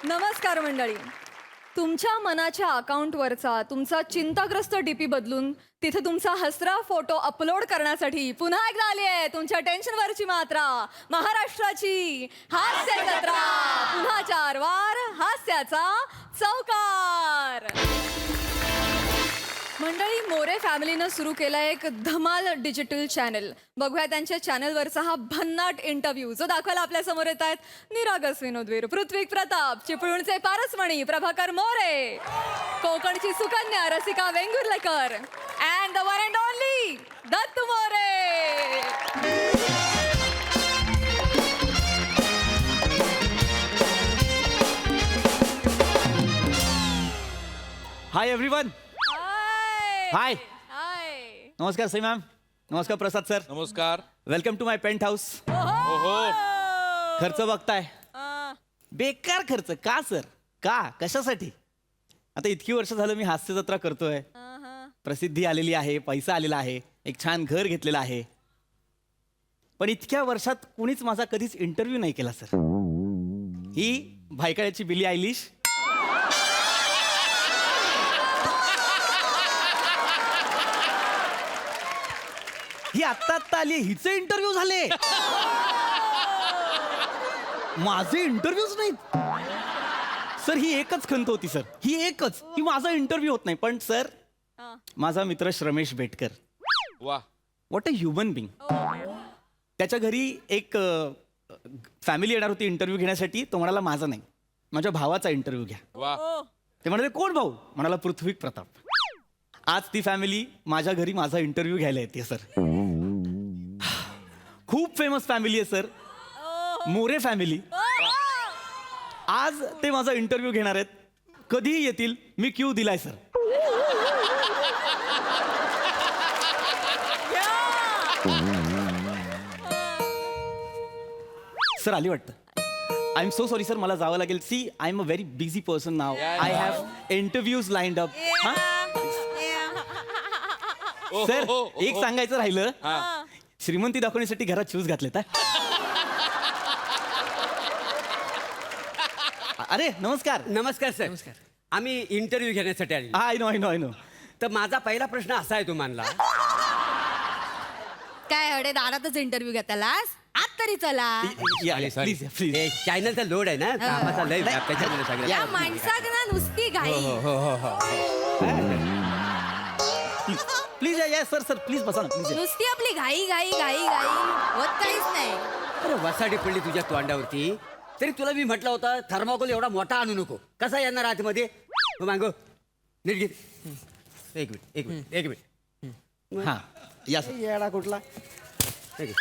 नमस्कार मंडळी. तुमच्या मनाच्या अकाउंटवरचा तुमचा चिंताग्रस्त डीपी बदलून तिथे तुमचा हसरा फोटो अपलोड करण्यासाठी पुन्हा एकदा आली आहे तुमच्या टेन्शनवरची मात्रा, महाराष्ट्राची हास्य जत्रा. पुन्हा 4 वार हास्याचा चौकार. मंडळी, मोरे फॅमिलीनं सुरू केला एक धमाल डिजिटल चॅनल. बघूया त्यांच्या चॅनलवरचा हा भन्नाट इंटरव्ह्यू जो दाखवायला आपल्या समोर येत आहेत निरागस विनोदवीर पृथ्वी प्रताप, चिपळूणचे पारसमणी प्रभाकर मोरे, कोकणची सुकन्या Rasika Vengurlekar and the one and only Datta More. Hi everyone. Hi. Hi. नमस्कार सई मॅम. नमस्कार प्रसाद सर. नमस्कार. Welcome to my paint house. ओहो. खर्च बघताय, बेकार खर्च. का सर? का? कशासाठी? आता इतकी वर्ष झालं मी हास्य जत्रा करतोय, प्रसिद्धी आलेली आहे, पैसा आलेला आहे, एक छान घर घेतलेलं आहे, पण इतक्या वर्षात कुणीच माझा कधीच इंटरव्ह्यू नाही केला सर. ही भायकाळ्याची बिली आयलिश, ही आत्ता आली, हिचे इंटरव्ह्यू झाले, माझे इंटरव्ह्यूच नाहीत सर. ही एकच खंत होती सर, ही एकच की माझा इंटरव्ह्यू होत नाही. पण सर, माझा मित्र श्रमेश बेटकर, वा. What a human being. त्याच्या घरी एक फॅमिली येणार होती इंटरव्ह्यू घेण्यासाठी. तो म्हणाला माझा नाही, माझ्या भावाचा इंटरव्ह्यू घ्या. वा. ते म्हणाले कोण भाऊ? म्हणाला पृथ्वी प्रताप. आज ती फॅमिली माझ्या घरी माझा इंटरव्ह्यू घ्यायला येते सर. खूप फेमस फॅमिली आहे सर, मोरे फॅमिली. आज ते माझा इंटरव्ह्यू घेणार आहेत. कधीही येतील, मी क्यू दिलाय सर. सर आली वाटतं. I am so sorry sir, मला जावं लागेल. See, I am a very busy person now. I have interviews lined up. Sir, एक सांगायचं राहिलं, श्रीमंती दाखवण्यासाठी घरात शूज घातलेत. अरे नमस्कार. नमस्कार सर. नमस्कार. आम्ही इंटरव्ह्यू घेण्यासाठी आले. I know. तर माझा पहिला प्रश्न असा आहे तुम्हाला, काय अडे दारातच इंटरव्ह्यू घेतालास? आत तरी चला. प्लीज. चॅनलचा लोड आहे ना, कामाचा लय व्याप, त्याच्यामुळे सगळं. या माणसात ना नुसती घाई. प्लीज या सर प्लीज बसा ना प्लीज. नुसती आपली घाई घाई घाई घाई होत काहीच नाही. अरे वसाडी पडली तुझ्या तोंडावरती. तरी तुला मी म्हटलं होतं थर्माकोल एवढा मोठा आणू नको. कसा येणार आतमध्ये? मागो नीट घे. एक मिनिट. हा या सर. येडा कुठला? हे घे.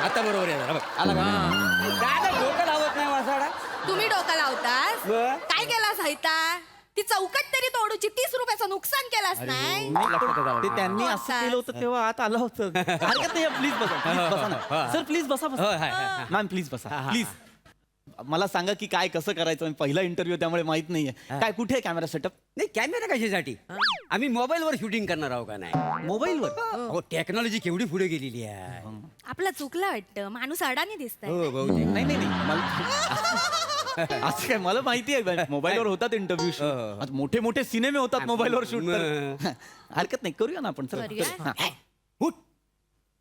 आता बरोबर येणार बघ. आला का? काय डोकं लावत नाही वासाडा. तुम्ही डोकं लावतास? मग? काय केलास साहिता? ती चौकट तरी तोडूची 30 रुपयाचं नुकसान केलास नाही? ते त्यांनी असं केलं होतं तेव्हा आत आलं होतं. हरकत नाही, प्लीज बसा ना सर. प्लीज बसा मॅम, प्लीज बसा प्लीज. मला सांगा की काय कसं करायचं. पहिला इंटरव्ह्यू त्यामुळे माहित नाहीये. काय कुठे आहे कॅमेरा सेटअप? नाही, कॅमेरा कशासाठी? आम्ही मोबाईलवर शूटिंग करणार आहोत का नाही? मोबाईलवर? हो, टेक्नॉलॉजी केवढी पुढे गेलेली आहे. आपलं चुकलं वाटतं, माणूस अडाणी दिसतंय. हो भाऊजी. नाही असं काय, मला माहिती आहे मोबाईलवर होतात इंटरव्ह्यू हो. शूट. मोठे मोठे सिनेमे होतात मोबाईलवर शूट. हरकत नाही, करूया ना आपण सर. करूया. हुट.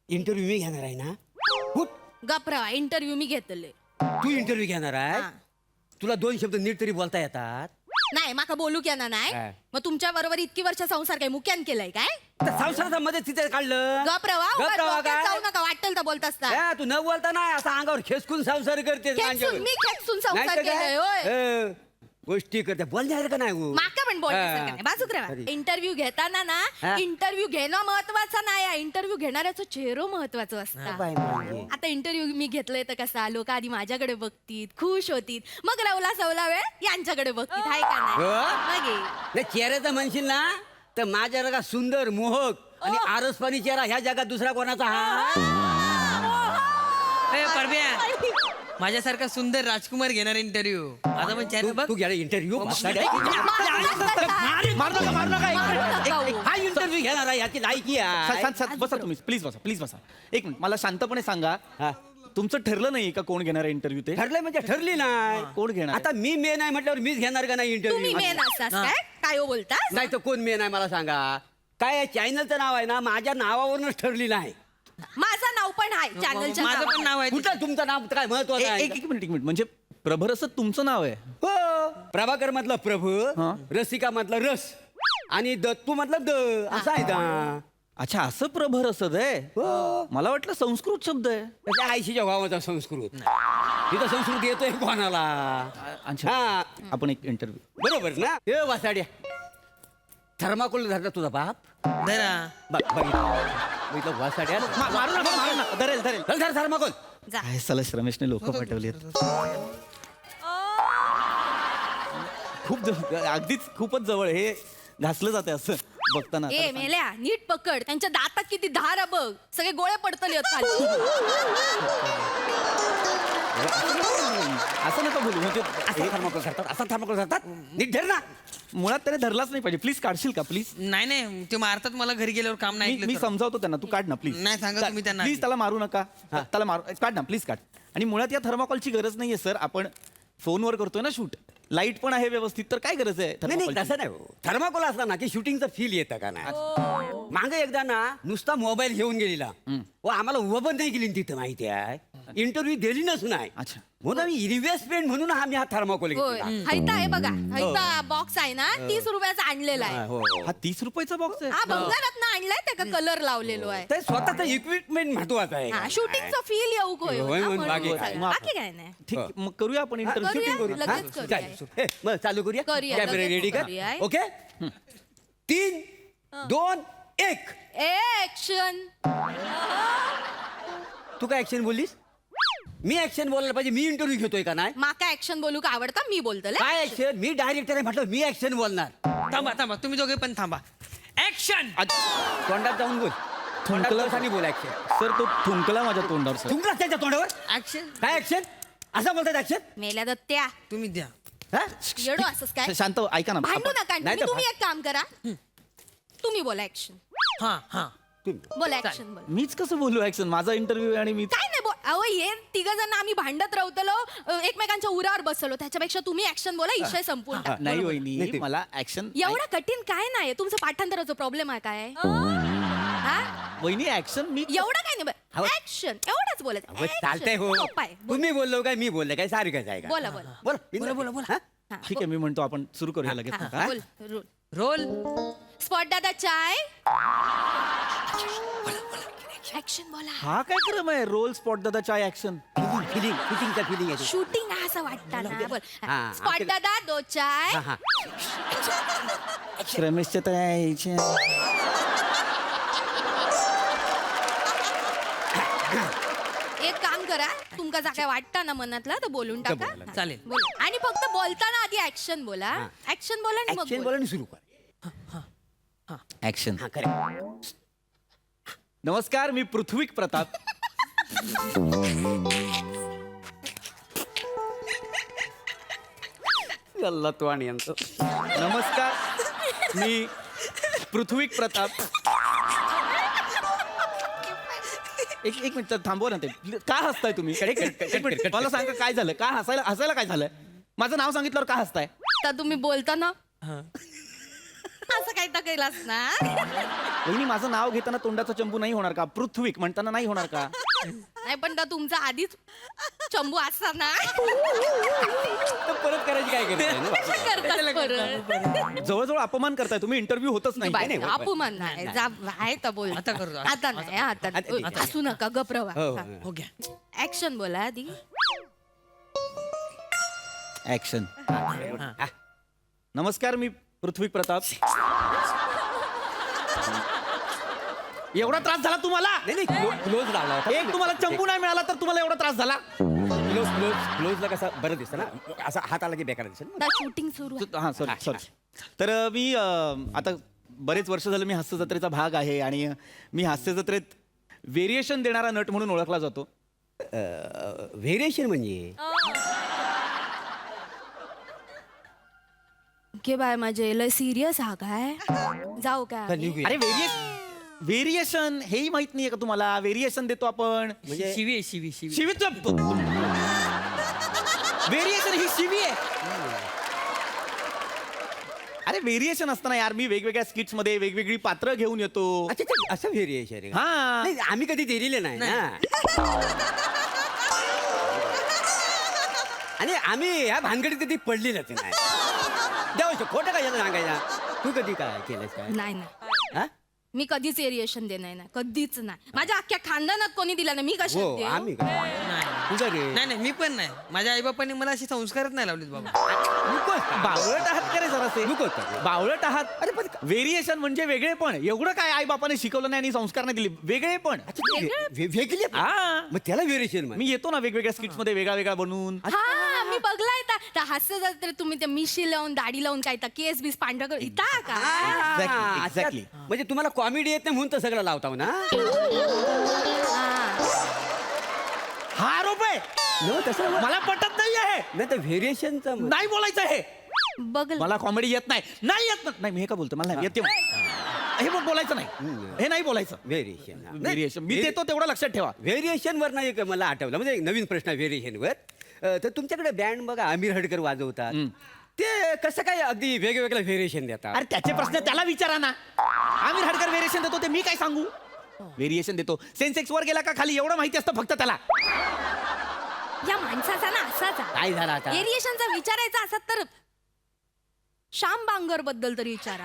इंटरव्ह्यू मी घेणार आहे ना? हुट. गप्रा, इंटरव्ह्यू मी घेतले. तू इंटरव्ह्यू घेणार आहे? हा. तुला 2 शब्द नीट तरी बोलता येतात? नाही, माका बोलू क्या ना नाही. हा. मग तुमच्या बरोबर इतकी वर्ष संसार काय मुक्यान केलाय काय? तर संसाराचा मध्ये तिथे काढलं. गप्रा वा, गप्प राहा काय? जाऊ नका, वाटेल तर बोलत असता. हा, तू न बोलता नाही असा अंगावर खेचकून संसार करते. मी खेचून संसार केलाय होय. गोष्टी करते. बोलण्यासारखं नाही हो. माका पण बोलण्यासारखं नाही. बाजूक अरे. राहा. इंटरव्ह्यू घेताना ना, हा. इंटरव्ह्यू घेणं महत्वाचं नाही, इंटरव्ह्यू घेणाऱ्याचं चेहरो महत्वाचं हा, असतं. बाई, बाई. आता इंटरव्ह्यू मी घेतलंय तर कसा, लोक आधी माझ्याकडे बघतील, खुश होतील, मग रवला सवला वेळ यांच्याकडे बघतील. हाय का नाही? हो? मग ये. नाही, चेहऱ्याचं म्हणशील ना तर माझ्या जगा सुंदर, मोहक आणि आरसपाणी चेहरा ह्या जगात दुसरा कोणाचा हा? ए परब्या, माझ्यासारखा सुंदर राजकुमार घेणार इंटरव्ह्यू. आता पण चॅनल बघ. तू घ्या इंटरव्ह्यू. हा इंटरव्ह्यू घेणार आहे, याची लायकी आहे. बसा तुम्ही, प्लीज बसा. एक मिनिट, मला शांतपणे सांगा. हा. तुमचं ठरलं नाही का कोण घेणार आहे इंटरव्ह्यू ते ठरलंय म्हणजे ठरली नाही. कोण घेणार आहे? आता मी मेन आहे म्हटल्यावर मीच घेणार का नाही तुम्ही इंटरव्ह्यू? मेन असतास काय हो बोलता नाही तर कोण मेन आहे मला सांगा. काय चॅनलचं नाव आहे ना माझ्या नावावरूनच ठरलेलं आहे. माझं नाव पण आहे चॅनलच्या माझं पण नाव आहे कुठं तुमचं नाव काय महत्वाचं आहे? एक मिनिट म्हणजे प्रभर असं तुमचं नाव आहे हो प्रभाकर मधलं प्रभू, हा. रसिका मधलं रस आणि दत्तू मधलं द असं आहे का? अच्छा असं प्रभर असत आहे हो. मला वाटलं संस्कृत शब्द आहे त्याच्या आईशीच्या भावाचा संस्कृत. तिथं संस्कृत येतोय कोणाला? अच्छा हा आपण एक इंटरव्ह्यू बरोबर ना. हे वासाड्या थर्माकोल धरला तुझा बाप. धरा बघितलं वासाड्या मारू नका धरेल धरेल धर थर्माकोल. काय सलश रमेशने लोक पाठवली अगदीच खूपच जवळ हे घासलं जाते असं बघताना ए मेल्या नीट पकड त्यांच्या दातात किती धार आहे बघ सगळे गोळे पडतले आहेत खाली असं नका बोलू म्हणजे असा थर्माकोल धरतात, असा थर्माकोल धरतात. नीट धर ना. मुळात त्याने धरलाच नाही पाहिजे प्लीज काढशील का प्लीज नाही ते मारतात मला घरी गेल्यावर काम नाही मी ऐकलं तर. समजावतो त्यांना तू काढ ना प्लीज नाही, सांगा तुम्ही त्यांना. प्लीज त्याला मारू नका त्याला मारू काढ ना प्लीज काढ आणि मुळात या थर्माकॉलची गरज नाहीये सर आपण फोनवर करतोय ना शूट लाईट पण आहे व्यवस्थित तर काय गरज आहे नाही नाही thermocol ची? तसं नाही. थर्माकोल असला ना की शूटिंगचं फील येतं का नाही. मागे एकदा ना नुसता मोबाईल घेऊन गेलेला व आम्हाला उभं पण नाही केली तिथं माहिती आहे. इंटरव्ह्यू दिली नसून आहे अच्छा. म्हणून आम्ही इन्व्हेस्टमेंट म्हणून आम्ही हा थर्माकोल होय घेतला. हैता आहे बघा हैता बॉक्स आहे ना 30 रुपयाचा आणलेला हा, आहे हो, हो. हा 30 रुपयाचा बॉक्स आहे हा बंगारात आणलाय त्याचा कलर लावलेलो आहे ते स्वतःचं इक्विपमेंट महत्वाचं आहे. हा शूटिंगचा फील येऊ होय, म्हणून बाकी काय. बाकी काय नाही ठीक आहे, मग करूया आपण करूया. इंटरव्ह्यू शूटिंग लगेच हा? करूया. चालेल. हे, मग चालू करूया करूया, कॅमेरा लगेच रेडी कर. करूया. ओके 3 2 1. ऍक्शन तू काय ऍक्शन बोललीस? मी ऍक्शन बोलायला पाहिजे. मी इंटरव्ह्यू घेतोय का नाही? माका ऍक्शन बोलू का आवडता मी बोलतले काय ऍक्शन? मी डायरेक्टर आहे म्हटलं मी ऍक्शन बोलणार. थांबा तुम्ही दोघे पण थांबा ऍक्शन. तोंडात जाऊन बोल. तोंडात बोल ऍक्शन. सर तो थुंकला माझ्या तोंडावर सर तुमचा त्याच्या तोंडावर ऍक्शन काय ऍक्शन? असं बोलतात ऍक्शन? मेल्या दत्त्या तुम्ही द्या. येडो असंच काय शांत ऐका ना भांडू आपण- नका नाही तर तुम्ही एक काम करा तुम्ही बोला ऍक्शन हा बोला ऍक्शन बोला मीच कसं बोलू ऍक्शन माझा इंटरव्ह्यू आणि मी काय नाही बोल अहो हे तिघ जण आम्ही भांडत राहतलो एकमेकांच्या उरावर बसलो त्याच्यापेक्षा तुम्ही ऍक्शन बोला विषय संपून टाक. नाही नाही वहिनी ते- मला ऍक्शन एवढा कठीण काय नाही तुमचं पाठांतराचा प्रॉब्लेम आहे काय हा? वहिनी ऍक्शन मी एवढं काय नाही ऍक्शन एवढंच बोलायचं अहो, चालतंय हो. Action. सोपं आहे. बोल. तुम्ही बोललो काय मी बोललो काय सारखंच आहे का? बोला, बोला. बोला हा? ठीक आहे मी म्हणतो आपण सुरू करूया लगेच हा, हा? बोल रोल रोल स्पॉट दादा चाय ऍक्शन बोला हा काय क्रम आहे रोल स्पॉट दादा चाय ऍक्शन फिलिंगचा फिलिंग आहे. शूटिंग असं वाटतं ना बोल हा, स्पॉट आमच्या- दादा दो चाय हा, हा. रमेशच्या तर यायच्या. एक काम करा तुमका जा काय वाटतं ना मनातला तर बोलून टाका बोला. हा, चालेल. बोला. आणि फक्त बोलताना आधी ऍक्शन बोला हा. ऍक्शन बोला आणि मग ऍक्शन बोला. बोला आणि सुरू कर. ऍक्शन हा करेक्ट. नमस्कार मी पृथ्वीक प्रताप अल्ला तू आणि यांचं. नमस्कार मी पृथ्वीक प्रताप एक मिनिट थांबवा ना ते का हसताय तुम्ही एक मिनिट मला सांगा काय झालं का हसायला काय झालंय माझं नाव सांगितल्यावर का हसताय तर तुम्ही बोलताना असं काही तर केलास ना वहिनी माझं नाव घेताना तोंडाचा चंबू नाही होणार का पृथ्वीक म्हणताना नाही होणार का नाही पण तर तुमचा आधीच चंबू असता ना तर परत करायची काय गरज आहे ना? करतात परत. जवळजवळ अपमान करताय तुम्ही इंटरव्ह्यू होतच नाही बाई, नाही, अपमान नाही जा आहे तर बोल आता करू, आता नाही आता आता. असू नका गप्रवा हो, हो. हो घ्या. ऍक्शन बोला आधी ऍक्शन हा. नमस्कार मी पृथ्वी प्रताप एवढा त्रास झाला तुम्हाला नाही क्लोज लावला होता. एक तुम्हाला चंपू नाही मिळाला तर तुम्हाला एवढा त्रास झाला क्लोजला कसं बरं दिसतं ना असा हात आला की बेकार दिसेल ना. शूटिंग सुरू आहे. हा सॉरी तर मी आता बरेच वर्ष झालं मी हास्य जत्रेचा भाग आहे आणि मी हास्य जत्रेत व्हेरिएशन देणारा नट म्हणून ओळखला जातो व्हेरिएशन म्हणजे घे बाय माझे लय सिरियस हा काय जाऊ काय निघूया. अरे व्हेरिएशन हेही माहित नाहीये का तुम्हाला? व्हेरिएशन देतो आपण. म्हणजे शिवी आहे शिवी शिवी शिवीचं व्हेरिएशन ही शिवी आहे. अरे व्हेरिएशन असताना यार मी वेगवेगळ्या स्किट्स मध्ये वेगवेगळी पात्र घेऊन येतो. अच्छा अच्छा, असं व्हेरिएशन आहे का? हा. नाही, आम्ही कधी दिलेले नाही ना. आणि आम्ही ह्या भानगडीत कधी पडलेलंच नाही. देवाचं खोटं काय सांगायला. तू कधी काय केलंस काय? नाही नाही हा? मी कधीच एरिएशन देणार नाही, कधीच नाही. माझ्या अख्ख्या खानदानात कोणी दिला नाही, मी हो कशात देऊ? आम्ही काय? तुझं रे नाही नाही मी पण नाही. माझ्या आईबापांनी मला अशी संस्कारच नाही लावलीत बाबा. नुकोस का? बावळट आहात का रे जरासे? नुकोस का? बावळट आहात. अरे पण व्हेरिएशन म्हणजे वेगळेपण. एवढं काय आई बापाने शिकवलं नाही आणि संस्कार नाही दिले. वेगळेपण. अच्छा, तू वेगळी आहे? हा. मग त्याला व्हेरिएशन म्हण. मी येतो ना वेगवेगळ्या स्किट्स मध्ये वेगळा वेगळा बनवून. हा मी बघलाय त्या हास्य जत्रेत तुम्ही त्या मिशी लावून दाढी लावून काय केस बीस पांढरा करून इता का Exactly, exactly. म्हणजे तुम्हाला कॉमेडी येत नाही म्हणून तर सगळं लावताव ना. हा आरोप आहे. न, तसं मला पटत नाही आहे. नाही तर व्हेरिएशनचं नाही बोलायचं हे. बघ मला कॉमेडी येत नाही. नाही येत नाही. मी हे का बोलतो? मला नाही येते. हे पण बोलायचं नाही. हे नाही बोलायचं. व्हेरिएशन व्हेरिएशन मी देतो तेवढं लक्षात ठेवा. व्हेरिएशन वर नाही मला आठवलं म्हणजे एक नवीन प्रश्न व्हेरिएशन वर. तर तुमच्याकडे बँड बघा आमिर हडकर वाजवतात. ते कसं काय अगदी वेगवेगळं व्हेरिएशन देतात? अरे त्याचे प्रश्न त्याला विचारा ना. आमिर हडकर व्हेरिएशन देतो ते मी काय सांगू? व्हेरिएशन देतो. सेन्सेक्स वर गेला का खाली एवढं माहिती असतं फक्त त्याला. या माणसाचा ना असाच काय झालं आता? एरिएशनचा विचारायचा असत तर श्याम बांगर बद्दल तरी विचारा.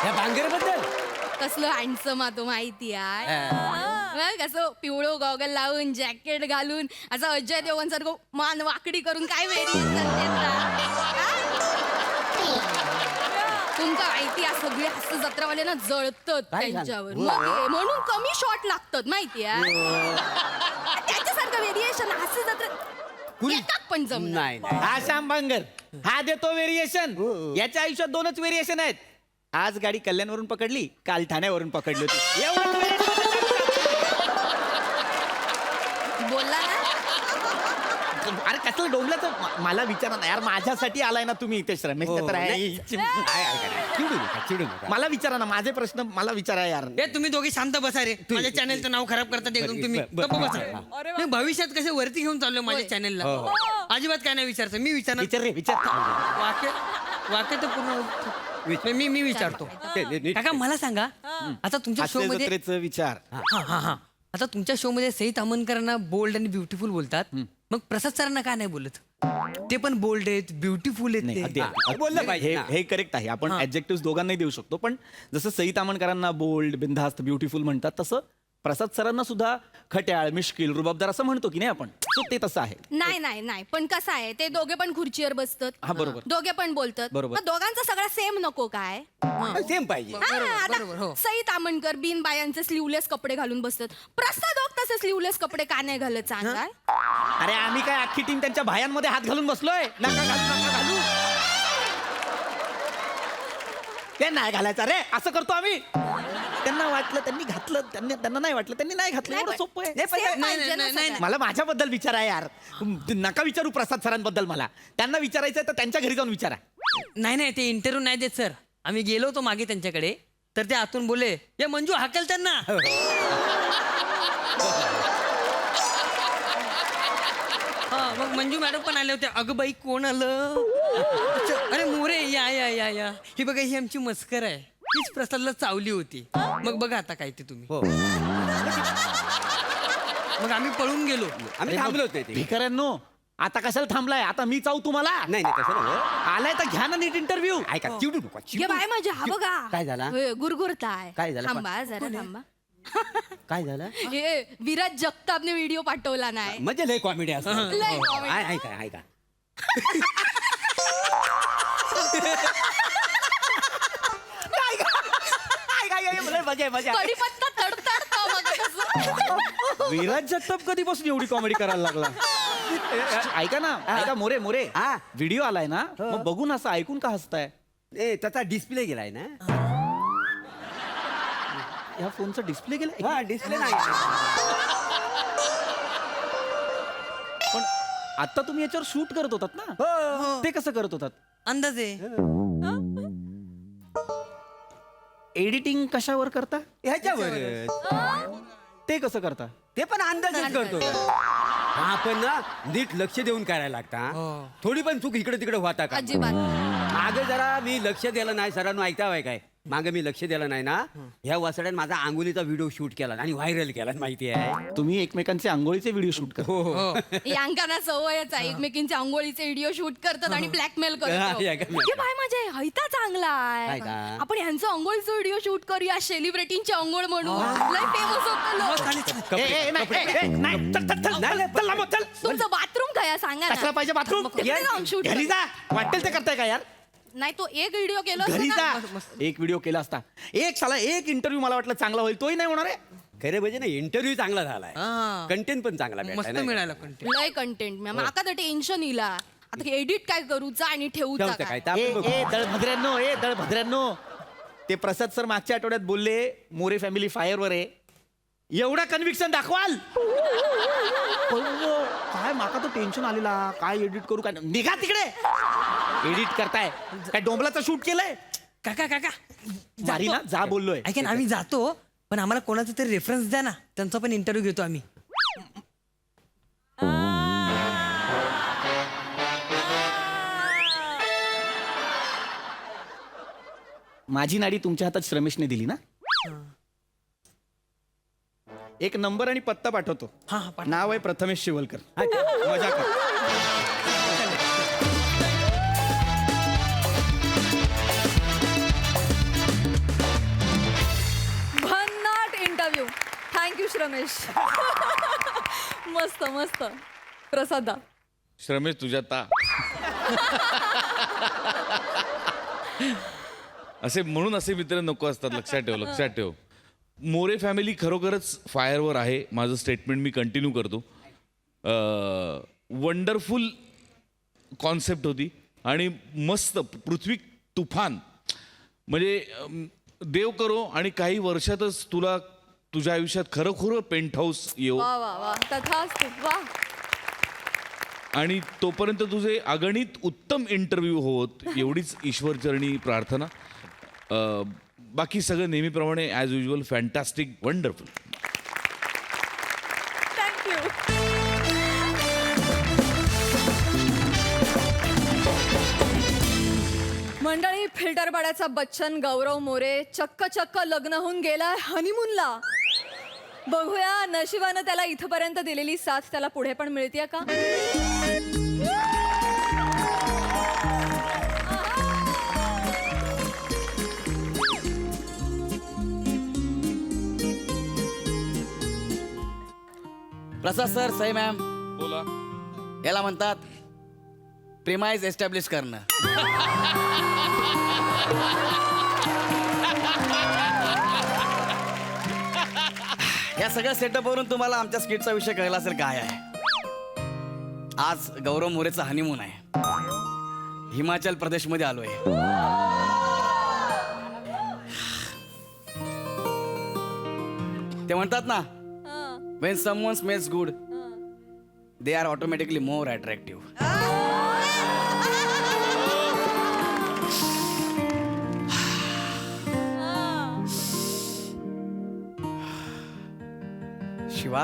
या बांगर बद्दल कसलं हँडसम तो माहिती आहे. कसं पिवळो गॉगल लावून जॅकेट घालून असं अजय देवगण सारखं मान वाकडी करून काय व्हेरिएशन तुमचं माहिती आहे सगळे हास्य जत्रावाले ना जळतात काय झालं? त्यांच्यावर म्हणून कमी शॉट लागतात माहिती आहे. त्याच्यासारखं व्हेरिएशन हास्य जत्रेत एकात पण जमणार नाही नाही. हा श्याम बांगर हा देतो व्हेरिएशन. याच्या आयुष्यात दोनच व्हेरिएशन आहेत. आज गाडी कल्याणवरून पकडली, काल ठाण्यावरून पकडली होती. एवढंच variation. बोलला ना. अरे कसलं डोंबल्याचं मला विचारा ना यार. माझ्यासाठी आलाय ना तुम्ही इथे श्रमेश हो, तर आहे. नाही. चिडू नका चिडू नका. मला विचारा ना. माझे प्रश्न मला विचारा यार. ए तुम्ही दोघे शांत बसा रे. माझ्या चॅनलचं नाव खराब करतात एकदम तुम्ही. गप्प बसा. मी भविष्यात कसे वरती घेऊन चाललोय माझ्या चॅनलला. अजिबात काय नाही विचारतो. मी विचारणार. विचार रे विचार. वाक्य वाक्य तर पूर्ण मी विचारतो. काका मला सांगा आता तुमच्या शो हास्य मध्ये जत्रेचं विचार. हा आता तुमच्या शो मध्ये सई तामणकरांना बोल्ड आणि ब्युटिफुल बोलतात. मग प्रसाद सरांना का नाही बोलत? ते पण बोल्ड आहेत ब्युटिफुल नाही, आहेत अगदी, ते. अगदी. बोललं पाहिजे हे ना. हे करेक्ट आहे. आपण ऍडजेक्टिव्ह दोघांनाही देऊ शकतो. पण जसं सई तामणकरांना बोल्ड बिनधास्त ब्युटिफुल म्हणतात तसं प्रसाद सरांना सुद्धा खट्याळ मिश्किल रुबाबदार असं म्हणतो की नाही आपण. So ते तसं आहे. नाही नाही नाही पण कसं आहे ते दोघे पण खुर्चीवर बसतात. हा, बरोबर. दोघे पण बोलतात. बरोबर. मग दोघांचा सगळा सेम नको काय? सेम पाहिजे. हा, बरोबर, हो. आता सई तामणकर बिन बायांचे स्लीवलेस कपडे घालून बसतात. प्रसाद ओक तसे स्लीवलेस कपडे का नाही घालत सांगाल? अरे आम्ही काय अख्खी टीम त्यांच्या भायांमध्ये हात घालून बसलोय. नका घालू नका घालू. ते नाही घालायचं रे असं करतो आम्ही. त्यांना वाटलं त्यांनी घातलं, त्यांना नाही वाटलं त्यांनी नाही घातलं. एवढं सोपं आहे. Same नाही, पाहिजे ना नाही, नाही, सगळ्यात. मला माझ्याबद्दल विचारा यार. नका विचारू प्रसाद सरांबद्दल मला. त्यांना विचारायचं तर त्यांच्या घरी जाऊन विचारा. नाही ते इंटरव्ह्यू नाही देत सर. आम्ही गेलो होतो मागे त्यांच्याकडे तर ते आतून बोले या मंजू हाकल त्यांना. हा मग मंजू मॅडम पण आले होते. अगं बाई कोण आलं? अरे मोरे या या या या ही बघा ही आमची मस्कर आहे. हीच प्रसादला चावली होती. मग बघा आता काय ते तुम्ही. हो. मग आम्ही पळून गेलो. आम्ही थांबलो होतो इथे. भिकाऱ्यांनो आता कशाला थांबलाय? आता मी चावू तुम्हाला? नाही नाही तसं नाही. आलाय तर घ्या ना नीट इंटरव्ह्यू. ऐका चिडू नका घे चिडू. बाय माझ्या हा बघा काय झाला? गुरगुरताय. काय झालं? थांबा जरा थांबा. काय झालं? हे विराज जगतापने व्हिडिओ पाठवला नाही. म्हणजे लय कॉमेडी असतं. लय comedy. ऐका ऐका. कढीपत्ता तडतडतो मग कसं. विराज जगताप कधीपासून एवढी कॉमेडी करायला लागला? ऐका ना ऐका मोरे मोरे. हा. व्हिडिओ आलाय ना मग बघून असं ऐकून का हसताय? ए त्याचा डिस्प्ले गेलाय ना. या फोनचा डिस्प्ले गेला. हा डिस्प्ले नाही. पण आता तुम्ही याच्यावर शूट करत होतात ना? हो. ते कसं करत होतात? अंदाजे एडिटिंग कशावर करता ह्याच्यावर ते कसं करता ते पण अंदाजच करतो हा पण ना नीट लक्ष देऊन करायला लागता थोडी पण चूक इकडे तिकडे होता का अजिबात मागे जरा मी लक्ष दिलं नाही सरांनो ऐकावंय काय मागे मी लक्ष दिलं नाही ना ह्या वसड्यात माझा अंगुलीचा व्हिडिओ शूट केला आणि व्हायरल केला माहिती आहे तुम्ही एकमेकांचे आंघोळीचे व्हिडिओ शूट करता हो हो यांकांना सवयच आहे एकमेकींच्या आंघोळीचे व्हिडिओ शूट करतात आणि ब्लॅकमेल हा, करतात या का? हे बाय माझे हैता चांगला काय आहे का? आपण यांचं आंघोळीचं व्हिडिओ शूट करूया सेलिब्रिटींची आंघोळ म्हणून लय फेमस होतं तुमचं बाथरूम काय आहे? सांगा कसला ना पाहिजे बाथरूम तिकडे जाऊन shoot घरी जा वाटेल ते करताय का यार नाही तो एक व्हिडिओ केला घरी असता जा ना. एक व्हिडिओ केला असता एक साला एक इंटरव्ह्यू मला वाटलं चांगला होईल तोही नाही होणार आहे खरे म्हणजे ना इंटरव्ह्यू चांगला झालाय हा. कंटेंट पण चांगला मस्त भेटलाय नाही का? मिळालं कंटेंट लय कंटेंट माका तर टेन्शन इला आता एडिट काय करूचा आणि ठेवूचा ठेवतं काय काय ते आपण बघू. दळभद्र्यांनो ते प्रसाद सर मागच्या आठवड्यात बोलले मोरे फॅमिली फायरवर आहे एवढा कन्व्हिक्शन दाखवाल काय माका तो टेन्शन आलेला काय एडिट करू काय निघा तिकडे एडिट करताय काय डोंबलाचं शूट केलंय काका काका मारी ना जा बोललोय ऐका ना आम्ही जातो पण आम्हाला कोणाचा तरी रेफरन्स द्या ना त्यांचा पण इंटरव्ह्यू घेतो आम्ही माझी नाडी तुमच्या हातात श्रमेशने दिली ना एक नंबर आणि पत्ता पाठवतो हा हा पाठवा. नाव आहे प्रथमेश शिवलकर मजा कर भन्नाट इंटरव्ह्यू थँक्यू श्रमेश मस्त मस्त प्रसादा श्रमेश तुझ्या असे म्हणून असे मित्र नको असतात लक्षात ठेव मोरे फॅमिली खरोखरच फायरवर आहे माझं स्टेटमेंट मी कंटिन्यू करतो वंडरफुल कॉन्सेप्ट होती आणि मस्त पृथ्वी तुफान म्हणजे देव करो आणि काही वर्षातच तुला तुझ्या आयुष्यात खरोखर पेंट हाऊस येऊ वा वा वा तथास्तु वा आणि तोपर्यंत तुझे अगणित उत्तम इंटरव्ह्यू होत एवढीच ईश्वरचरणी प्रार्थना बाकी सगळं नेहमीप्रमाणे as usual fantastic wonderful thank you मंडळी फिल्टरपाड्याचा बच्चन गौरव मोरे चक्क चक्क लग्न होऊन गेलाय हनीमूनला बघूया नशिबानं त्याला इथपर्यंत दिलेली साथ त्याला पुढे पण मिळतेय का प्रसाद सर सई मॅम बोला याला म्हणतात प्रेमाइज एस्टॅब्लिश करणं या सगळ्या सेटअपवरून तुम्हाला आमच्या स्किटचा विषय कळला असेल काय आहे आज गौरव मोरेचा हनीमून आहे हिमाचल प्रदेशमध्ये आलोय ते म्हणतात ना when someone smells good they are automatically more attractive Shiva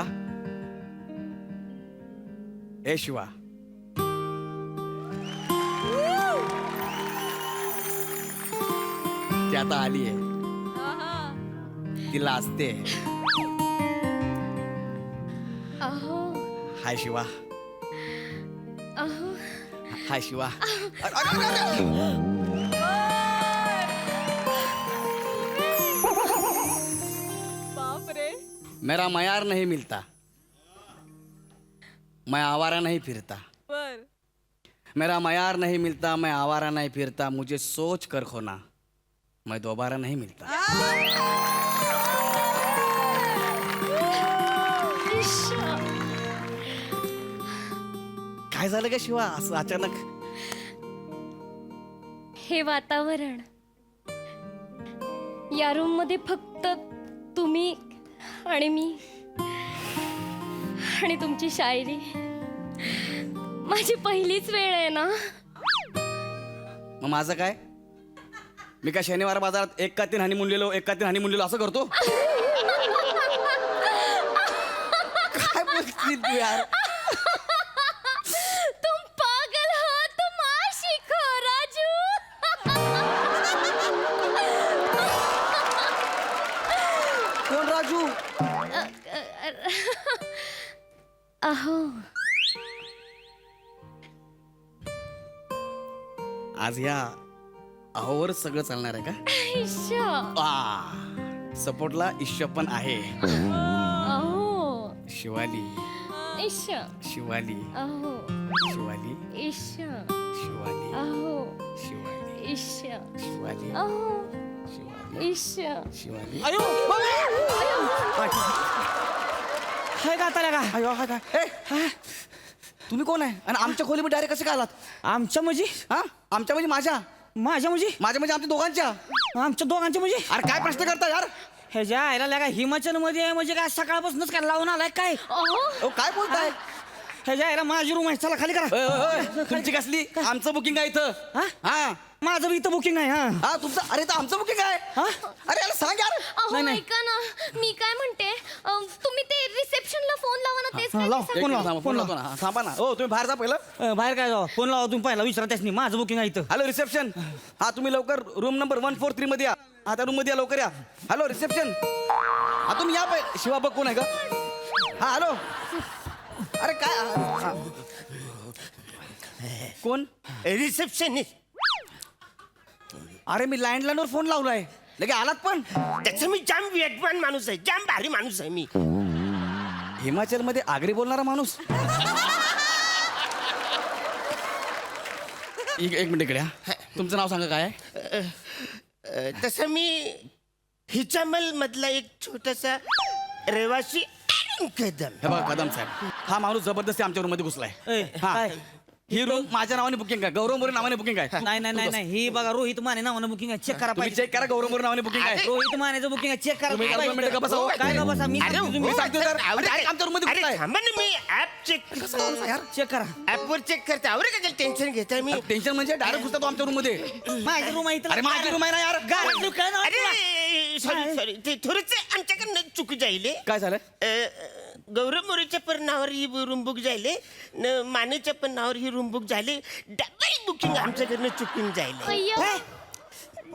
ए शिवा ती आता आली आहे तिला असते अहो हाय शिवा अहो हाय शिवा बापरे मेरा मयार नहीं मिलता मैं आवारा नहीं फिरता बर मेरा मयार नहीं मिलता मैं आवारा नहीं फिरता मुझे सोच कर खोना मैं दोबारा नहीं मिलता काय झालं का शिवा असं अचानक हे वातावरण या रूम मध्ये फक्त तुम्ही आणि मी आणि तुमची शायरी माझी पहिलीच वेळ आहे ना मग माझं काय मी काय शनिवार बाजारात 1 का 3 हनीमून लिहिलो 1 का 3 हनीमून लिहिलो असं करतो? काय बोलती तू यार? तुम पागल हो, तुम आशिक हो राजू. कोण राजू? अहो आज या अहोवर सगळं चालणार आहे का? सपोर्टला ईश्वर पण आहे. अहो शिवाली इश शिवाली अहो शिवाली इश शिवाली अहो शिवाली इश शिवाली अहो शिवाली इश शिवाली. अयो हाय का आता का अयो हा काय? ए, तुम्ही कोण आहे आणि आमच्या खोलीमध्ये डायरेक्ट कसे काय आलात? आमच्या म्हणजे हा आमच्या म्हणजे माझ्या माझ्या म्हणजे म्हणजे आमच्या दोघांच्या. आमच्या दोघांच्या म्हणजे अरे काय प्रश्न करता यार? ह्याच्या आयला लागा हिमाचल मध्ये म्हणजे काय सकाळपासूनच काय लावून आलाय काय ओ काय बोलताय? ह्याच्या आयला माझी रूम आहे चला खाली करा. ओय, ओय, ओय, तुमची कसली? आमचं बुकिंग आहे इथं. हा? हा माझं बी इथं बुकिंग आहे हा हा तुमचं. अरे तर आमचं बुकिंग आहे. हा? अरे याला सांग यार. अहो नाही, नाही. ऐका ना, मी काय म्हणते, तुम्ही ते रिसेप्शनला फोन लावा ना, तेच काय लाव, ते फोन सांगते. लाव. फोन लावतो ना. थांबा ना. हो तुम्ही बाहेर जा पहिलं. बाहेर काय जाऊ फोन लावा तुम्ही पहिला विचारा त्यासनी माझं बुकिंग आहे इथं. Hello reception. हा तुम्ही लवकर रूम नंबर 143 मध्ये या. हा त्या रूम मध्ये या लवकर या. Hello reception. हा तुम्ही या पाहिजे. शिवा बघ कोण आहे का? हा हॅलो. अरे काय हा. कोण? रिसेप्शनिस्ट. अरे मी लँडलाईनवर फोन लावलाय लगे आलात पण. त्याचं मी जाम वेटवान माणूस आहे, जाम भारी माणूस आहे मी. हिमाचल मध्ये आगरी बोलणारा माणूस. एक मिनिट इकडे या. तुमचं नाव सांगा काय आहे? तसं मी हिचामल मधला एक छोटासा रहिवासी कदम. हे बघा कदम साहेब हा माणूस जबरदस्ती आमच्या रूम मध्ये घुसलाय. ए, हा. काय? ही रूम माझ्या नावाने बुकिंग आहे. गौरव मोरे नावाने बुकिंग आहे. नाही नाही नाही नाही ही बघा रोहित माने नावानं बुकिंग आहे चेक करा तुम्ही पाहिजे. चेक करा गौरव मोरे नावाने बुकिंग आहे. रोहित मानेचं बुकिंग आहे चेक करा तुम्ही पाहिजे. एक मिनिट गप्प बसा, हो. काय का बसा मी अरे सांगतो हो, तुम्ही सांगतो तर. आवरे अरे, काय? आमच्या रूममध्ये अरे घुसलाय. थांबा ना, मी ऍप चेक चेक करा ऍपवर चेक करते. आवरे का टेन्शन घेताय मी? टेन्शन म्हणजे डायरेक्ट घुसता तो आमच्या रूम मध्ये. माझी रूम आहे इथं. अरे माझी रूम आहे ना यार. गावातली काय नाव तुला? अरे सॉरी सॉरी, ते थोडंच आमच्याकडनं चूक जाईल. काय झालं? गौरव मोरेच्या पण नावावर ही रूम बुक झाले न मानेच्या पण नावावर ही रूम बुक झाली. डबल बुकिंग आमच्याकडनं चुकून जाईल. अय्या,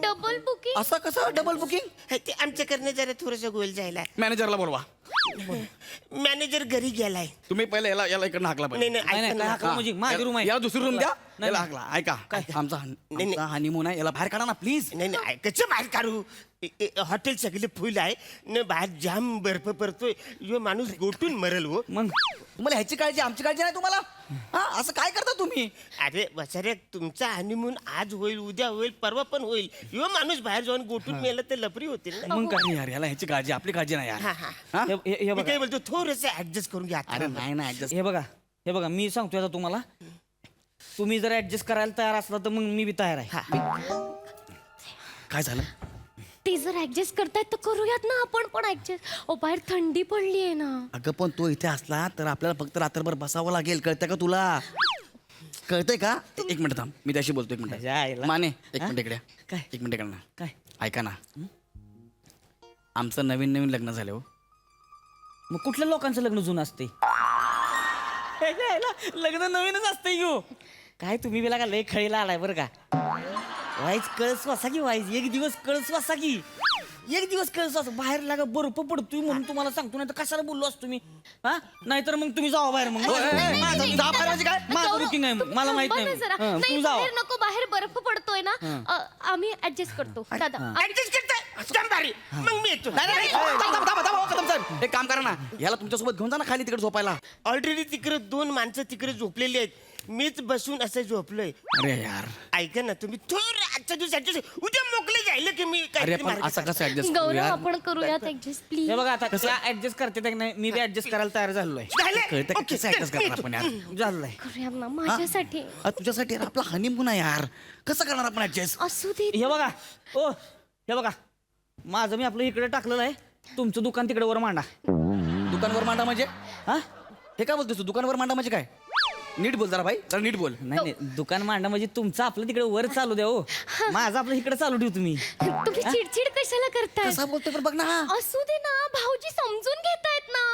डबल बुकिंग. असं कसं डबल बुकिंग? ते आमच्याकडनं जरा थोडंसं गोल जायला. मॅनेजरला बोलवा. मॅनेजर घरी गेलाय. तुम्ही पहिले याला इकडनं हाकला नाही पाहिजे. नाही नाही, ऐका नाही, ना. हाकला म्हणजे माझी रूम आहे. या दुसरी रूम द्या. नाही, याला नाही. हाकला. ऐका आमचा नाही. हनीमून आहे याला बाहेर काढा ना प्लीज. नाही नाही ऐकायचं बाहेर काढू. हॉटेल सगळे फुल आहे न बाहेर जाम बर्फ पडतोय. यो माणूस गोटून मरल हो. मग तुम्हाला ह्याची काळजी आमची काळजी नाही तुम्हाला. हा असं काय करता तुम्ही? अरे बसारे तुमचा हनीमून आज होईल, उद्या होईल, परवा पण होईल. यो माणूस बाहेर जाऊन गोटून मेला तर लपरी होतील ना. मग काय यार याला ह्याची काळजी आपली काळजी नाही यार. हा, हा. हा? हे मी बघा काय बोलतो थोडस ऍडजस्ट करून घ्या. अरे नाही ना adjust. हे बघा मी सांगतोय आता तुम्हाला तुम्ही जर ऍडजस्ट करायला तयार असला तर मग मी बी तयार आहे. काय झालं? ते जर ऍडजस्ट करतायत तर करूयात ना आपण पण ऍडजस्ट. ओ बाहेर थंडी पडली आहे ना. अगं पण तो इथे असला तर आपल्याला फक्त रात्रभर बसावं लागेल. कळतंय का तुला? कळतंय का? एक मिनिट थांब मी त्याशी बोलतो. एक त्याच्या आईला. मिनिट माने एक हा? मिनिट इकडे. काय? एक मिनिट इकडे. काय ऐका ना आमचं नवीन नवीन लग्न झालं हो. मग कुठल्या लोकांचं लग्न जुनं असते? लग्न नवीनच असते यो. काय तुम्ही बिला का लय खळीला आलाय बरं का. वाईच कळस वासा की वाईच एक दिवस कळस वासा की एक दिवस कळस वासा. बाहेर लागा बर्फ पडतोय म्हणून तुम्हाला सांगतो नाही तर कशाला बोललो असतो मी. हा नाहीतर मग तुम्ही जावा बाहेर. मग जा बाहेर म्हणजे काय? माझं गौरव, बुकिंग आहे मला माहित थांबा नाही. ना जरा. हं, नाही तुम्ही जावा. बाहेर नको, बाहेर बर्फ पडतोय ना. आम्ही ऍडजस्ट करतो दादा. ऍडजस्ट करताय जाम भारी. मग मी येतो. नाही, नाही, नाही. थांबा, कदम साहेब. एक काम करा ना याला तुमच्यासोबत घेऊन जा ना खाली तिकडे झोपायला. ऑलरेडी तिकडे 2 माणसं तिकडे झोपलेली आहेत. मीच बसून असं झोपलोय. अरे यार. ऐका ना तुम्ही थोडं आजच्या दिवसाची उद्या मोकळे जायला की मी अरे काहीतरी पण मार्ग असं कसं ऍडजस्ट गौरव आपण करूयात ऍडजस्ट प्लीज. हे बघा आता कसं ऍडजस्ट करते ते नाही मी बी ऍडजस्ट करायला तयार झालोय. झालं? कळतं का ओके, कसं ऍडजस्ट मी करणार आपण यार? झालंय. करूयात ना माझ्यासाठी. तुझ्यासाठी यार आपला हनीमून आहे यार. कसं करणार आपण ऍडजस्ट? असू दे. हे बघा ओ हे बघा माझं मी आपलं इकडे टाकलेलं आहे. तुमचं दुकान तिकडे वर मांडा. दुकानवर मांडा म्हणजे? हा हे काय बोलतोस तू? दुकानवर मांडा म्हणजे काय? नीट बोल जरा भाई, जरा नीट बोल. नाही नाही दुकान मांडा म्हणजे तुमचं आपलं तिकडे वर चालू द्या हो. माझं आपलं इकडे चालू ठेवू तुम्ही. तुम्ही चिडचिड कशाला करताय? कसा बोलतोय पण बघ ना हा. असू दे ना, भाऊजी समजून घेतायत ना.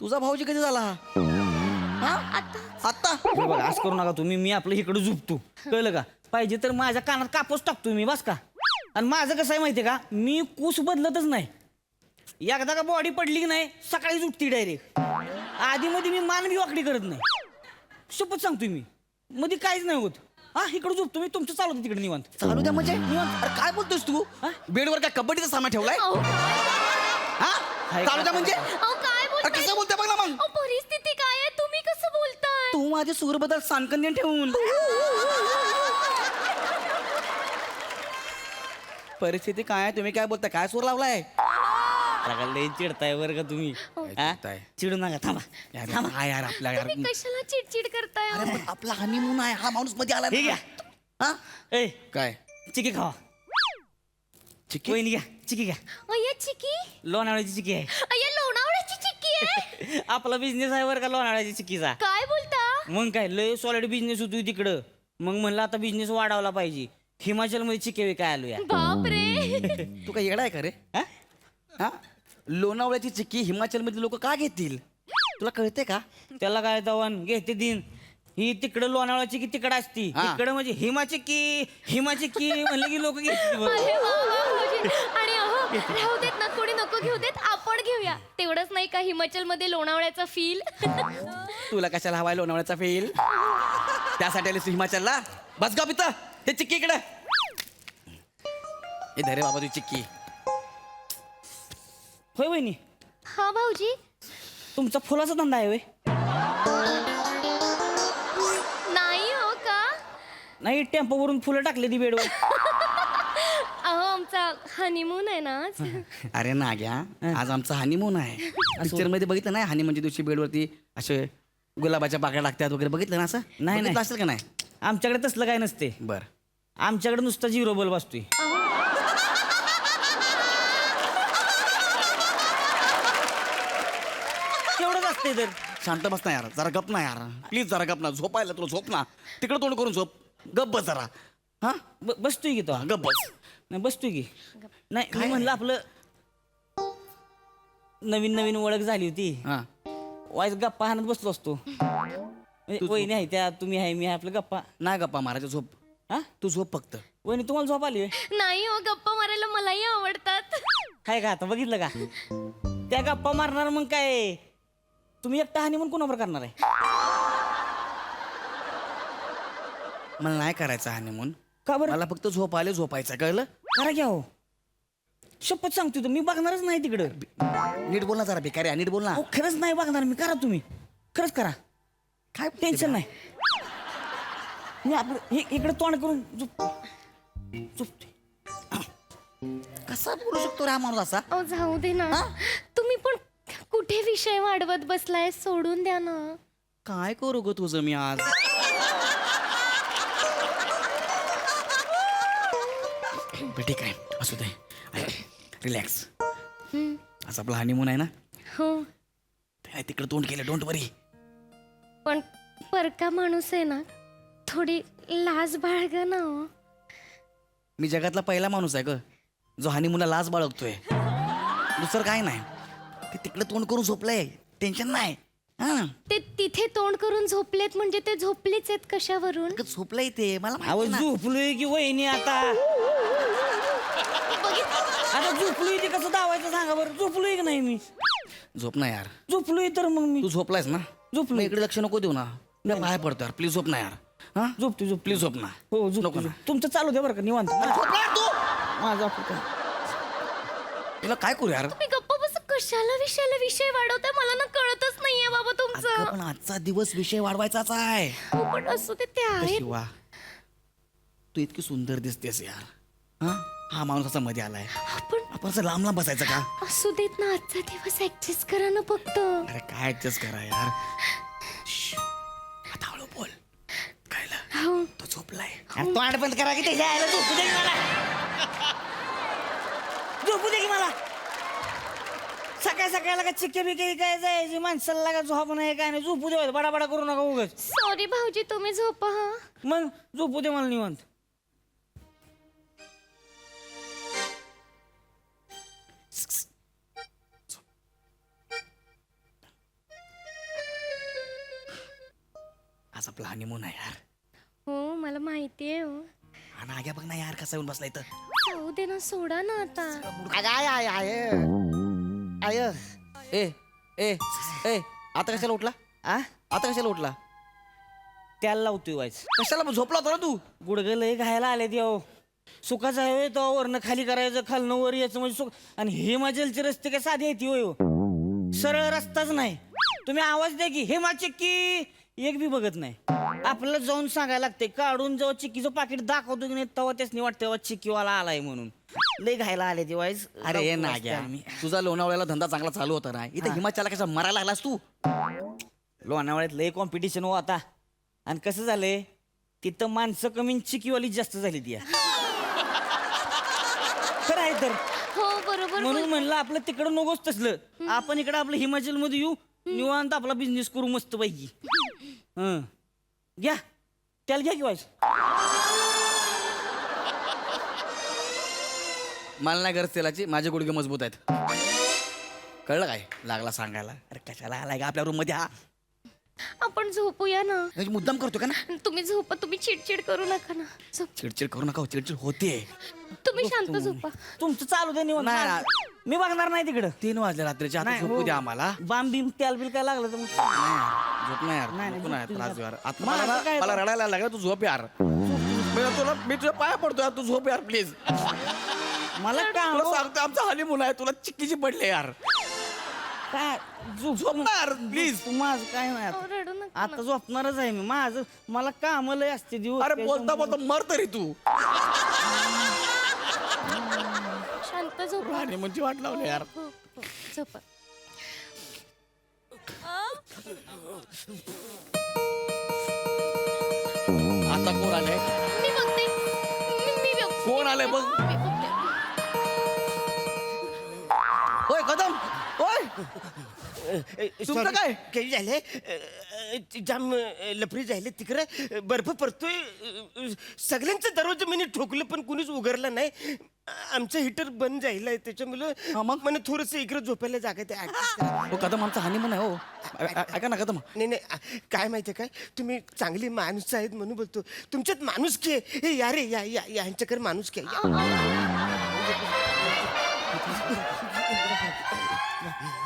तुझा भाऊजी कधी झाला हा? आता हे बघा असं करू नका तुम्ही. मी आपलं इकडे झुपतो कळलं का. पाहिजे तर माझ्या कानात कापूस टाकतो मी बस का. आणि माझं कसं आहे माहितीये का, मी कूस बदलतच नाही. एकदा का बॉडी पडली की नाही सकाळीच उठती डायरेक्ट. आधी मध्ये मी मान बी वाकडी करत नाही. शपथ सांगतोय मी, मध्ये काहीच नाही होत. हा इकडे झोपतो मी, तुमचं चालवतं तिकडे निवांत. चालू द्या म्हणजे अरे काय बोलतोस तू बेडवर काय कबड्डीचा सामान ठेवलाय अहो, हा चालू द्या म्हणजे अहो, काय अरे बोलताय? कसं बोलते बघ ना मग. अहो, परिस्थिती काय आहे, तुम्ही कसं बोलताय? तू माझे सूर बदल सांकन्य ठेवून परिस्थिती काय आहे, तुम्ही काय बोलताय, काय सूर लावलाय. लय चिडताय बरं का तुम्ही. हा? चिडताय. चिडू नका थांबा. थांबा हा यार आपला यार. तुम्ही कशाला चिडचिड करताय? अरे पण आपला हनीमून आहे, हा माणूस मध्ये आला हे घ्या. हा ए काय चिकी खावा. चिकी वहिनी घ्या चिकी घ्या. अय्या चिकी, लोणावळ्याची चिकी आहे. अय्या लोणावळ्याची चिक्की आहे. आपला बिझनेस आहे बरं का लोणावळ्याची चिकीचा. काय बोलता? मग काय लय सॉलिड बिझनेस होतो तिकडं. मग म्हणलं आता बिझनेस वाढवला पाहिजे. हिमाचल मध्ये चिके विकाय आलो या. बाप रे. तू काय येडा आहे का रे हा? हा लोणावळ्याची चिक्की हिमाचल मध्ये लोक का घेतील, तुला कळते का. त्याला काय दवान घेते दिन. ही तिकडं लोणावळ्याची की तिकडं असती. हा. तिकडं म्हणजे हिमाची की म्हणलं की लोक घेते. अरे वा वा, भाऊजी. आणि अहो, राहू देत ना, कोणी नको घेऊ देत, आपण घेऊया. तेवढंच नाही का हिमाचल मध्ये लोणावळ्याचा फील. तुला कशाला हवाय लोणावळ्याचा फेल, त्यासाठी आलीस तू हिमाचलला. बस गा पिता हे चिक्की इकडे. हे धरे बाबा तू चिक्की. होय वहिनी हा भाऊजी. तुमचा फुलाचा धंदा आहे होय. नाही हो का. नाही टेम्पोवरून फुलं टाकले ती बेडवर. अहो आमचा हनीमून आहे ना आज. अरे नाग्या आज आमचा हनीमून आहे. पिक्चर मध्ये बघितलं नाही हनीमूनच्या दिवशी बेडवरती असे गुलाबाच्या बागा लागतात वगैरे, बघितलं ना असं. नाही. बघितलं असेल का नाही. आमच्याकडे तसलं काय नसते. बर आमच्याकडे नुसता झिरो बल्ब असतोय. तेवढंच असते तर. शांत बस ना यार, जरा गप ना यार प्लीज, जरा गप ना. झोपायला तुला झोप ना, तिकडे तोंड करून झोप. गप बस जरा. हा बसतोय की तो. हा, गप बस. नाही बसतोय की. नाही मी म्हणलं आपलं नवीन ओळख झाली होती. हा वाईस गप्पा हाणत बसलो असतो. म्हणजे वहिनी आहे त्या, तुम्ही आहे, मी आहे, आपलं गप्पा. नाही गप्पा मारायचं, झोप. हा तू झोप फक्त. वहिनी तुम्हाला झोप आली होय? नाही हो, गप्पा मारायला मलाही आवडतात. काय का आता बघितलं का. त्या गप्पा मारणार मग काय तुम्ही एकटा हानी म्हणून कोणावर करणार आहे. मला नाही करायचं हनीमून. का बरं. मला फक्त झोप आले, झोपायचं कळलं. करा घ्या हो. शपथ सांगतो तर मी बघणारच नाही तिकडं. नीट बोल ना जरा, बेकारी नीट बोल ना. अहो, खरंच नाही बघणार मी. करा तुम्ही, खरंच करा. काय टेन्शन नाही. मी आपलं इकडे तोंड करून झोपते. कसा बोलू शकतो रे हा माणूस असा. अहो जाऊ दे ना. तुम्ही पण कुठे विषय वाढवत बसलाय, सोडून द्या ना. काय करू ग तुझं मी आज. ठीक आहे असू दे, रिलॅक्स. असं आपला हनीमून आहे ना, हो ते तिकडे तोंड केलं, डोंट वरी. पण परका माणूस आहे ना, थोडी लाज बाळग ना हो. मी जगातला पहिला माणूस आहे ग जो हनीमूनला लाज बाळगतोय. दुसरं काय नाही. ते तिकडे तोंड करून झोपलंय, टेन्शन नाही. हा ते तिथे तोंड करून झोपलेत म्हणजे ते झोपलेच आहेत कशावरून. झोपलंय ते मला अहो माहिती ना. झोपलोय की वहिनी आता. आता झोपलोय ते कसं दावायचं सांगा बरं. झोपलोय की नाही मी. झोप ना यार. झोपलोय तर मग मी तू झोपलायस ना. झोपलोय. मग इकडे लक्ष नको देऊ ना. मी बाहेर पडतो यार, प्लीज झोप ना यार. हा झोपतो प्लीज झोप ना. हो नको झोपतो. ना. तुमचं चालू द्या बरं का निवांत. झोपला तू. माझा आपलं तुला काय करू यार. तुम्ही गप्प बस, कशाला विषय वाढवताय, मला ना कळतच नाहीये बाबा अगं, तुमचं. पण आजचा दिवस विषय वाढवायचाच आहे. हो, पण असू दे, ते आहेत. शिवा तू इतकी सुंदर दिसतेस यार. हा माणूस असा मध्ये आलाय, आपण असं लांब लांब बसायचं का. असू देत ना, आजचा दिवस ऍडजस्ट करा ना फक्त. अरे काय ऍडजस्ट करा यार. श्श्श. आता हळू बोल. कळलं हो तो झोपलाय. तोंड बंद करा की त्याच्या आईला झोपू दे की मला. झोपू दे की मला. सकाळ सकाळला का चिक्के बिके काय जायची माणसाला का झोप नाही काय नाही झोपू दे बडा करू नका उगाच सॉरी भाऊजी तुम्ही झोपा हा मग झोपू दे मला निवांत आज आपला हनीमून आहे यार. हो मला माहिती आहे हो हा ना आग्या बघ ना यार कसा येऊन बसला इथं. जाऊ दे ना सोडा ना आता अगं, आय ए ए ए आता कशाला उठला आता कशाला उठला त्याला लावतोय वाईस कशाला झोपला होता ना तू गुडघं लय घायला आले देव सुखाचा आहे तो वरनं खाली करायचं खालनं वर यायचं म्हणजे सुख आणि हिमाचलचे रस्ते काय साधे येते होय हो. सरळ रस्ताच नाही तुम्ही आवाज द्या की हेमा चिक्की एक बी बघत नाही आपल्याला जाऊन सांगायला लागते काढून जेव्हा चिक्कीचं पाकिट दाखवतो की नाही तेव्हा त्याच वाटतं तेव्हा चिक्कीवाला आलाय म्हणून लय घायला आले ते वाईस अरे ना घ्या तुझा लोणावळ्याला धंदा चांगला चालू होता ना इथे हिमाचलला कसा मरायला लागलास तू लोणावळ्यात लय कॉम्पिटिशन हो आता आणि कसं झालंय तिथं माणसं कमी आणि चिक्कीवाली जास्त झाली ती खरं आहे तर हो बरोबर म्हणून म्हणलं आपलं तिकडं नकोच तसलं आपण इकडं आपलं हिमाचल मध्ये येऊ निवांत आपला बिझनेस करू मस्त पैकी हं घ्या त्याला घ्या किंवा मला नाही गरज तेलाची माझे गुडघे मजबूत आहेत कळलं काय लागला सांगायला अरे कशाला आलाय का आपल्या रूम मध्ये हा आपण झोपूया ना म्हणजे मुद्दाम करतो का ना तुम्ही झोपा तुम्ही चिडचिड करू नका ना झोप. चिडचिड करू नका हो, चिडचिड होते तुम्ही शांत झोपा तुमचं चालू दे निवांत नाही. मी बघणार नाही तिकडं 3 वाजले रात्रीच्या आता नाही, झोपू हो. द्या आम्हाला बाम बिम त्याल बिल काय लागलं तर मग झोप नाही यार नाही, नको नाही झोप त्रास तुझी. यार आता मला मला काय- मला रडायला लागला तू झोप यार मी तुझ्या पाया पडतो यार तू झोप यार प्लीज मला काय तुला सांगतो आमचा हनीमून आहे तुला चिक्कीची पडले यार काय झोपणार प्लीज तू माझं काय नाही अहो, आता रडू नका आता झोपणारच आहे मी माझं मला काम लय असते दिवस अरे बोलता बोलता मर तरी तू शांत झोपा हनीमूनची वाट लावली यार हो, हो, झोपा आता कोण आलंय मी बघते मी बघते. कोण आलंय बघ मी बघते. होय कदम होय तुमचं काय? काही झालंय जाम लफरी झाले तिकडे बर्फ पडतोय सगळ्यांचं दरवाजा मी ठोकलं पण कुणीच उघडलं नाही आमचं हिटर बंद झालंय त्याच्यामुळं मग? मला थोडस इकडे झोपायला जागा ते adjust करा. हो कदम आमचा हनीमून आहे हो ऐका ना कदम नाही नाही काय माहितीये काय तुम्ही चांगली माणूस आहेत म्हणून बोलतो तुमच्यात माणूस की हे या रे या या यांच्याकडे माणूस की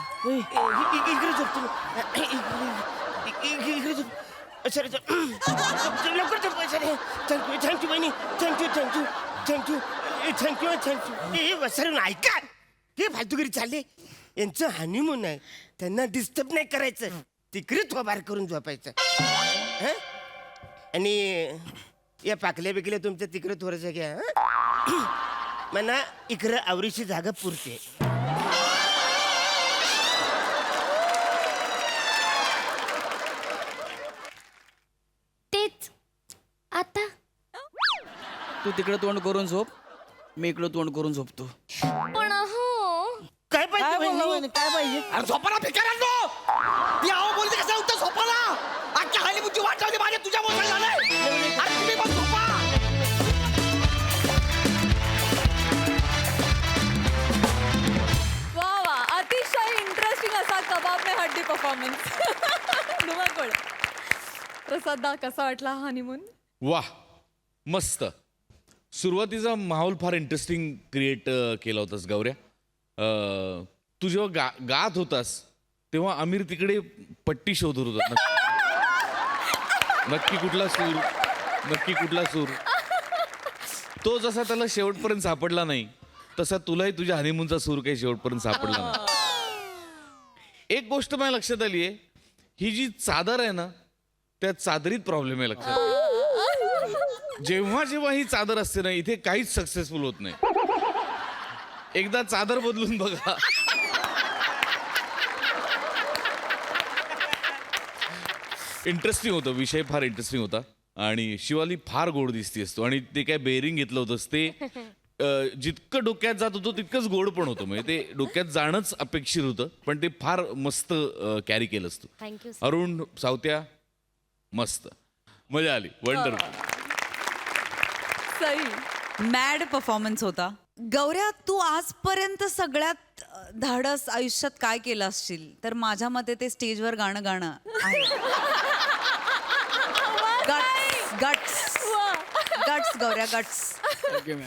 इकडे झोप तुम्ही इकडे झोप अच्छा लवकर झोप सर थँक्यू बहिणी थँक्यू हे वसरून ऐका हे फालतूगिरी चालले यांचं हनीमून आहे त्यांना डिस्टर्ब नाही करायचं तिकडे थोबार करून झोपायचं हं? आणि या पाकल्या बिकल्या तुमच्या तिकडे थोडंसं घ्या हं? म्हणा इकडं आवरीची जागा पुरते तेच आता तू तिकडे तोंड करून झोप मी इकडे तोंड करून झोपतो पण हो काय काय पाहिजे बोलला बहिणी? वहिनी? काय पाहिजे अरे झोपाला भिकाऱ्यांनो ती आहो बोलते कसं उठतं झोपाला आजच्या हनीमूनची वाट लावली माझ्या तुझ्या मोबाईल झालंय अरे तुम्ही पण झोपा वा वा अतिशय इंटरेस्टिंग असा कबाब में हड्डी परफॉर्मन्स धुमाकूळ प्रसादा कसा वाटला हनीमून वा मस्त सुरुवातीचा माहोल फार इंटरेस्टिंग क्रिएट केला होतास गौऱ्या तू जेव्हा गात होतास तेव्हा आमिर तिकडे पट्टी शोधत होता नक्की कुठला सूर नक्की कुठला सूर तो जसा त्याला शेवटपर्यंत सापडला नाही तसा तुलाही तुझ्या हनीमूनचा सूर काही शेवटपर्यंत सापडला नाही एक गोष्ट माझ्या लक्षात आली आहे ही जी चादर आहे ना त्या चादरीत प्रॉब्लेम आहे लक्षात जेव्हा जेव्हा ही चादर असते ना इथे काहीच सक्सेसफुल होत नाही एकदा चादर बदलून बघा इंटरेस्टिंग होतं विषय फार इंटरेस्टिंग होता आणि शिवाली फार गोड दिसती असतो आणि ते काय बेरिंग घेतलं होतंस ते जितकं डोक्यात जात होतं तितकंच गोड पण होतं. म्हणजे ते डोक्यात जाणंच अपेक्षित होतं, पण ते फार मस्त कॅरी केलंस तू. थँक्यू अरुण सावत्या मस्त मजा आली. वंडरफुल. सई मॅड परफॉर्मन्स होता. गौऱ्या, तू आजपर्यंत सगळ्यात धाडस आयुष्यात काय केलं असशील तर माझ्या मते ते स्टेजवर गाणं गाणं आहे. गट्स गौऱ्या, गट्स.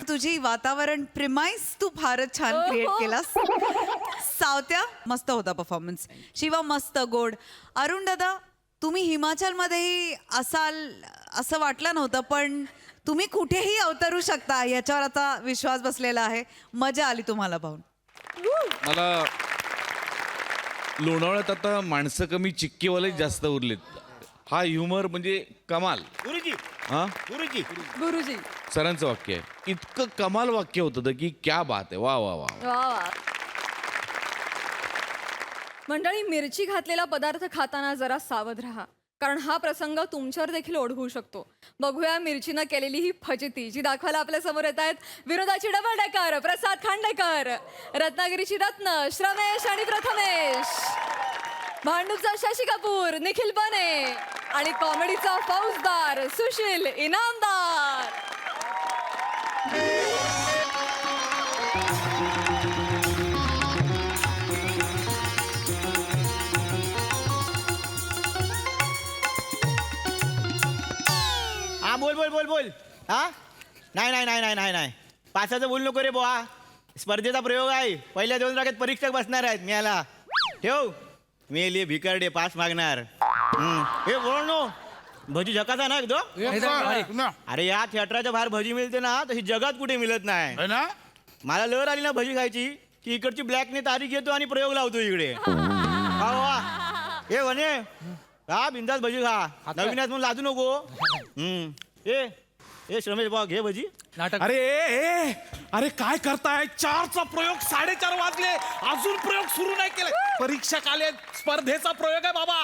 तुझी वातावरण प्रिमाइस तू फारच छान क्रिएट केलास. सावत्या, मस्त होता परफॉर्मन्स. शिवा मस्त, गोड. अरुण दादा, तुम्ही हिमाचलमध्येही असाल असं वाटलं नव्हतं, पण तुम्ही कुठेही अवतरू शकता याच्यावर आता विश्वास बसलेला आहे. मजा आली तुम्हाला पाहून. मला लोणावळ्यात आता माणसं कमी चिक्कीवालेच जास्त उरलेत. हा ह्युमर म्हणजे कमाल. गुरुजी हा गुरुजी गुरुजी सरांचं वाक्य आहे. इतकं कमाल वाक्य होतं की क्या बात आहे. वा वा वा. वा वा. मंडळी, मिरची घातलेला पदार्थ खाताना जरा सावध राहा, कारण हा प्रसंग तुमच्यावर देखील ओढवू शकतो. बघूया मिरचीनं केलेली ही फजिती, जी दाखवायला आपल्या समोर येत आहेत विनोदाची डबल डेकर, प्रसाद खांडेकर, रत्नागिरीची रत्न श्रमेश आणि प्रथमेश, भांडूपचा शशी कपूर निखिल बने आणि कॉमेडीचा फौजदार सुशील इनामदार. हा बोल बोल बोल बोल. हा नाही नाही नाही नाही नाही नाही पासाचं बोल नको रे बुवा. स्पर्धेचा प्रयोग आहे. पहिल्या 2 रागात परीक्षक बसणार आहेत. मी आला ठेव. मी लिहि भिकारडे पास मागणार. हे बोल नो भजी झकाचा ना एकदम. अरे या थिएटरच्या बाहेर भजी मिळते ना, तशी जगात कुठे मिळत नाही. मला लहर आली ना भजी खायची की इकडची ब्लॅकने तारीख घेतो आणि प्रयोग लावतो इकडे. हा वा. हे म्हणे हा बिंदास भजी खा. नवीन म्हणून लाजू नको. ए श्रमेश भाऊ घे भजी. अरे काय करताय? 4चा प्रयोग 4:30 वाजले, अजून प्रयोग सुरू नाही केलाय. परीक्षक आले, स्पर्धेचा प्रयोग आहे बाबा.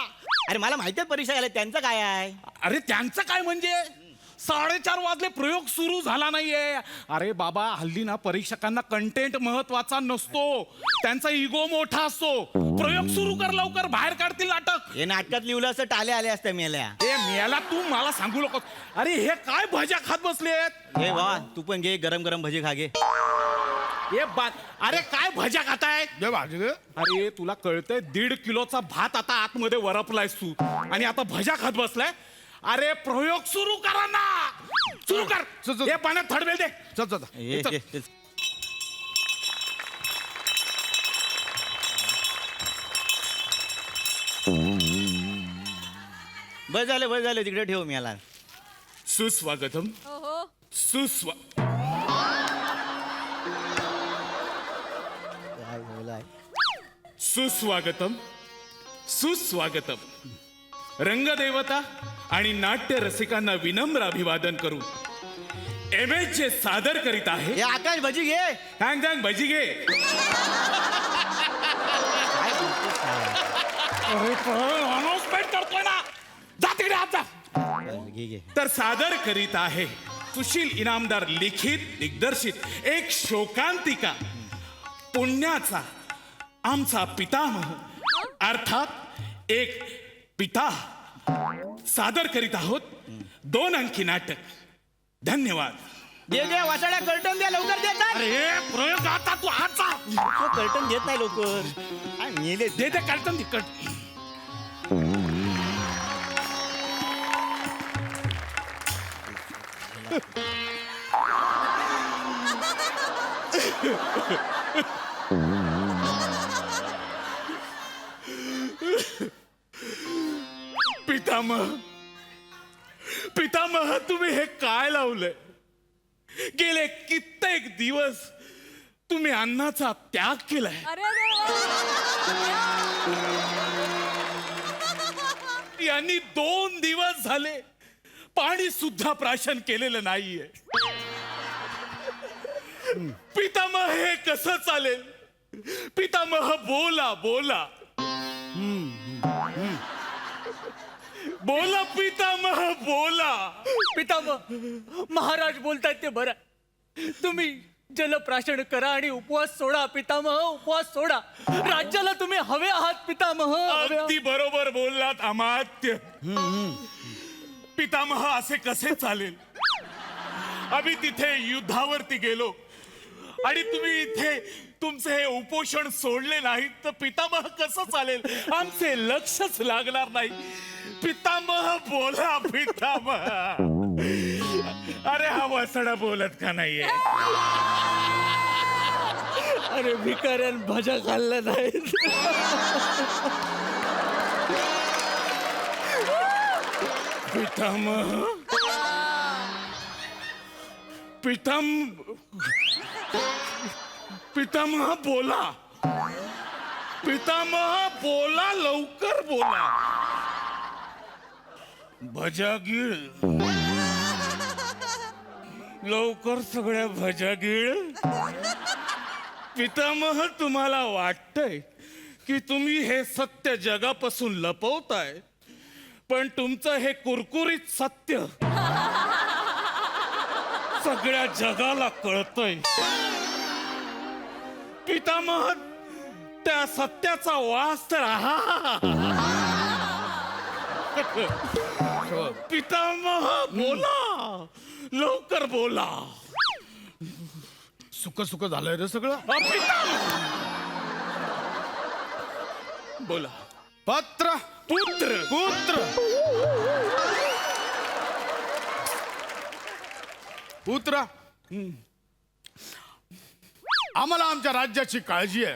अरे मला माहिती आहे परीक्षा आल्या, त्यांचं काय आहे? अरे त्यांचं काय म्हणजे 4:30 वाजले, प्रयोग सुरू झाला नाहीये. अरे बाबा, हल्ली ना परीक्षकांना कंटेंट महत्वाचा नसतो, त्यांचा इगो मोठा असतो. प्रयोग सुरू कर लवकर, बाहेर काढतील नाटक. हे नाटकात लिहिलं असं टाले आले असते मेल्या. ए मेला, तू मला सांगू नकोस. अरे हे काय भज्या खात बसलेत? हे बाबा तू पण घे, गरम गरम भजी खा घे. अरे काय भज्या खाताय? अरे तुला कळतंय 1.5 किलोचा भात आता आतमध्ये वरपलायस तू आणि आता भज्या खात बसलाय. अरे प्रयोग सुरू करा ना, सुरू कर. हे पाण्यात थडवेल दे. बस झालं तिकडे ठेव मी आला. सुस्वागतम. सुस्वागतम, सुस्वागतम. रंगदेवता आणि नाट्य रसिकांना विनम्र अभिवादन करून एमएच जे सादर करीत आहे. हे आकाश भजी घे. हँग हँग भजी घे. अनाउन्समेंट करतोय ना, जा तिकडे आता. तर सादर करीत आहे सुशील इनामदार लिखित दिग्दर्शित एक शोकांतिका, पुण्याचा आमचा पितामह अर्थात एक पिता. सादर करीत आहोत 2 अंकी नाटक. धन्यवाद. दे वासाड्या कर्टन द्या लवकर. देत नाही. अरे प्रयोग आता तू आजचा कर्टन देत नाही लवकर. मेले दे कर्टन तिकट. पितामह, तुम्ही हे काय लावलंय? गेले कित्येक दिवस तुम्ही अन्नाचा त्याग केलाय. यांनी 2 दिवस झाले पाणी सुद्धा प्राशन केलेलं नाहीये. पितामह, हे कसं चालेल? पितामह बोला बोला. बोला पितामह बोला. पितामह, महाराज बोलतायत ते बरं. तुम्ही जलप्राशन करा आणि उपवास सोडा पितामह, उपवास सोडा. राज्याला तुम्ही हवे आहात पितामह. अगदी बरोबर बोललात अमात्य. पितामह असे कसे चालेल? आम्ही तिथे युद्धावरती गेलो आणि तुम्ही इथे तुमचे हे उपोषण सोडले नाहीत तर पितामह कसं चालेल? आमचे लक्षच लागणार नाही. पितामह बोला पितामह. अरे हा वसडा बोलत का नाहीये? अरे भिकाऱ्यान भजा खाल्ल्या नाहीत. पितामह पितामह बोला. पितामह बोला, लवकर बोला. भजा गिळ, लवकर सगळ्या भजा गिळ. पितामह तुम्हाला वाटतंय की तुम्ही हे सत्य जगापासून लपवताय, पण तुमचं हे कुरकुरीत सत्य सगळ्या जगाला कळतंय. पितामह त्या सत्याचा वास तर पितामह बोला, लवकर बोला. सुख सुख झालंय रे सगळं. बोला. पत्र पुत्र पुत्र पुत्र आम्हाला आमच्या राज्याची काळजी आहे,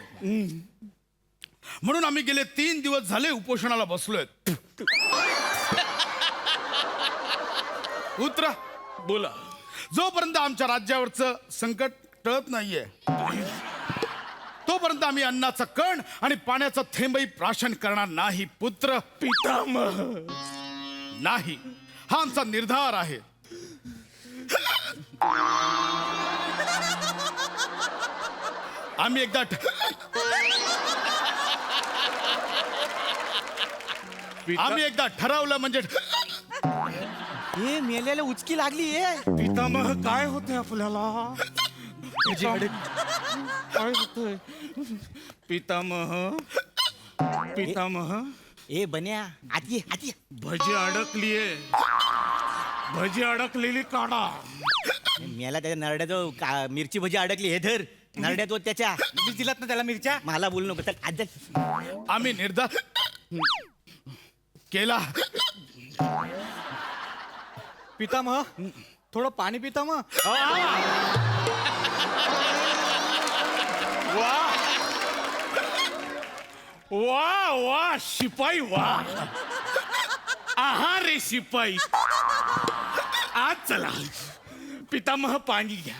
म्हणून आम्ही गेले 3 दिवस झाले उपोषणाला बसलोय. पुत्र बोला. जोपर्यंत आमच्या राज्यावरचं संकट टळत नाहीये तोपर्यंत आम्ही अन्नाचा कण आणि पाण्याचा थेंबही प्राशन करणार नाही. पुत्र पितामह नाही, हा आमचा निर्धार आहे. आम्ही एकदा ठरवलं म्हणजे हे मेल्याला उचकी लागली आहे. पितामह काय होतंय आपल्याला? काय होतंय? पितामह पितामह ए बन्या आती आती. भजी अडकलीये, भजी अडकलेली काढा. मेला त्याच्या नरड्याचं मिरची भजी अडकली. हे धर नरड्यात होत त्याच्या. मी दिलात ना त्याला मिरच्या. मला बोलू नको. तर आज आम्ही निर्धार केला. पितामह थोडं पाणी पितामह. वा वा वा शिपाई वा. आहा रे शिपाई. आज चला पितामह पाणी घ्या,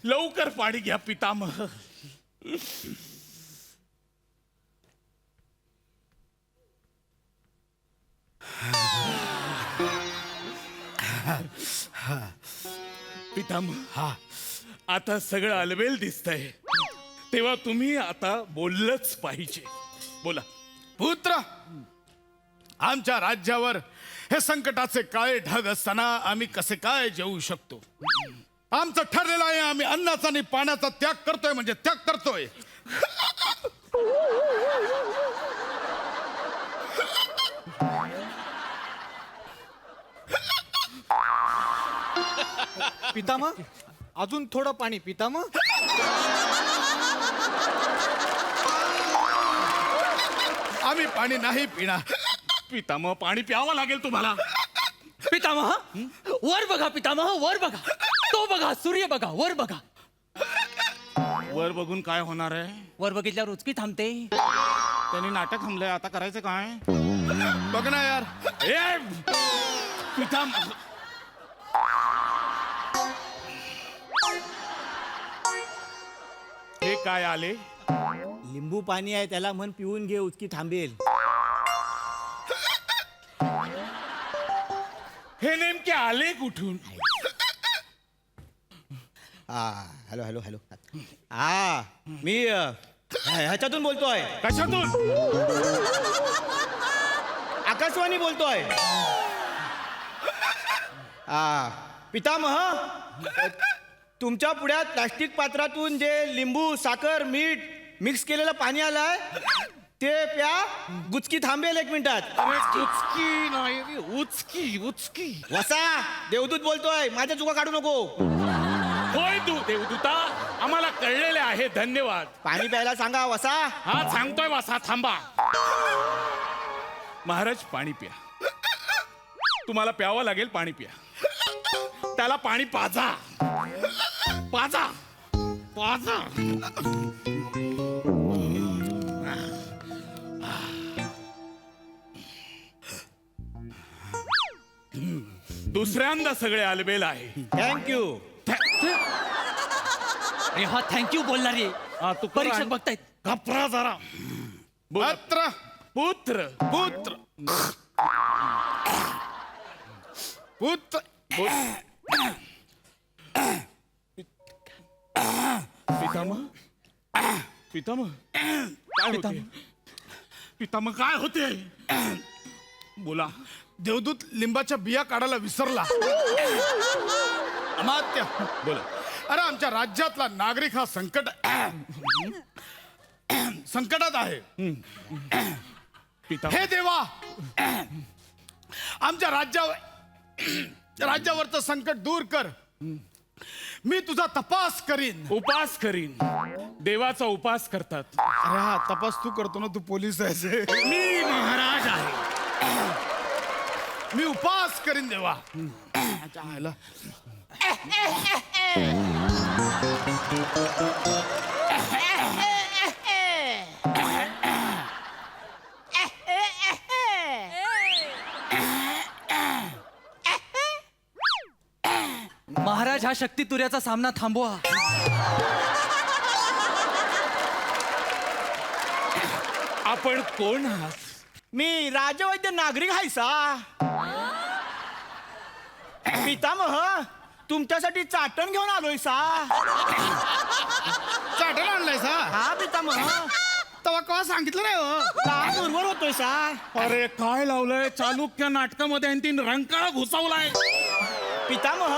लवकर पाणी घ्या पितामह. पितामह हा आता सगळं अलबेल दिसतंय, तेव्हा तुम्ही आता बोललंच पाहिजे. बोला. पुत्र आमच्या राज्यावर हे संकटाचे काळे ढग असताना आम्ही कसे काय जेवू शकतो? आमचं ठरलेलं आहे, आम्ही अन्नाचा आणि पाण्याचा त्याग करतोय म्हणजे त्याग करतोय. पितामह अजून थोडं पाणी पितामह. आम्ही पाणी नाही पिणार. पितामह पाणी प्यावं लागेल तुम्हाला. पितामह वर बघा. पितामह वर बघा. तो बघा, सूर्य बघा, वर बघा. वर बघून काय होणार आहे? वर बघितल्यावर उचकी थांबते. त्यांनी नाटक थांबलंय, आता करायचं काय? बघ ना यार. ए पितामह हे काय आले? लिंबू पाणी आहे, त्याला म्हण पिऊन घे, उचकी थांबेल. हे नेमके आले कुठून? Hello hello hello. मी ह्याच्यातून बोलतोय. कशातून? आकाशवाणी बोलतोय. पितामह तुमच्या पुढ्यात प्लास्टिक पात्रातून जे लिंबू साखर मीठ मिक्स केलेलं पाणी आलंय ते प्या. गुचकी थांबेल 1 मिनिटात. उचकी नाही रे, उचकी उचकी. वसा देवदूत बोलतोय, माझ्या चुका काढू नको. होय तू देवदूता, आम्हाला कळलेले आहे, धन्यवाद. पाणी प्यायला सांगा वसा. हा सांगतोय वासा, थांबा. महाराज पाणी प्या. तुम्हाला प्यावं लागेल, पाणी प्या. त्याला पाणी पाजा पाजा पाजा. दुसऱ्यांदा सगळे आलबेल आहे. थँक्यू. अरे हा थँक्यू बोलला रे. तू परीक्षक बघतायत. घपरा जरा. पुत्र पुत्र पुत्र पुत्र पितामह पितामह काय होते? पितामह काय होते? बोला. देवदूत लिंबाच्या बिया काढायला विसरला. अमात्य बोला. अरे आमच्या राज्यातला नागरिक हा संकटात आहे. पितामह हे देवा, आमच्या राज्यावरचं संकट दूर कर. मी तुझा तपास करीन. उपास करीन. देवाचा उपास करतात. अरे हा तपास तू करतो ना, तू पोलीस आहेस. मी महाराज आहे. मी उपास करीन देवा. चालेल. महाराज हा शक्ती तुऱ्याचा सामना थांबवा. आपण कोण आहात? मी राजवैद्य नागरिक आहे सा. पितामह तुमच्यासाठी चाटण घेऊन आलोय सा. चाटण आणलाय सा. हा पितामह. तेव्हा केव्हा सांगितलं नाही हो. काम बरोबर होतोय सा. अरे काय लावलंय चालुक्य नाटकामध्ये आणि तीन रंकाळा घुसवलाय. पितामह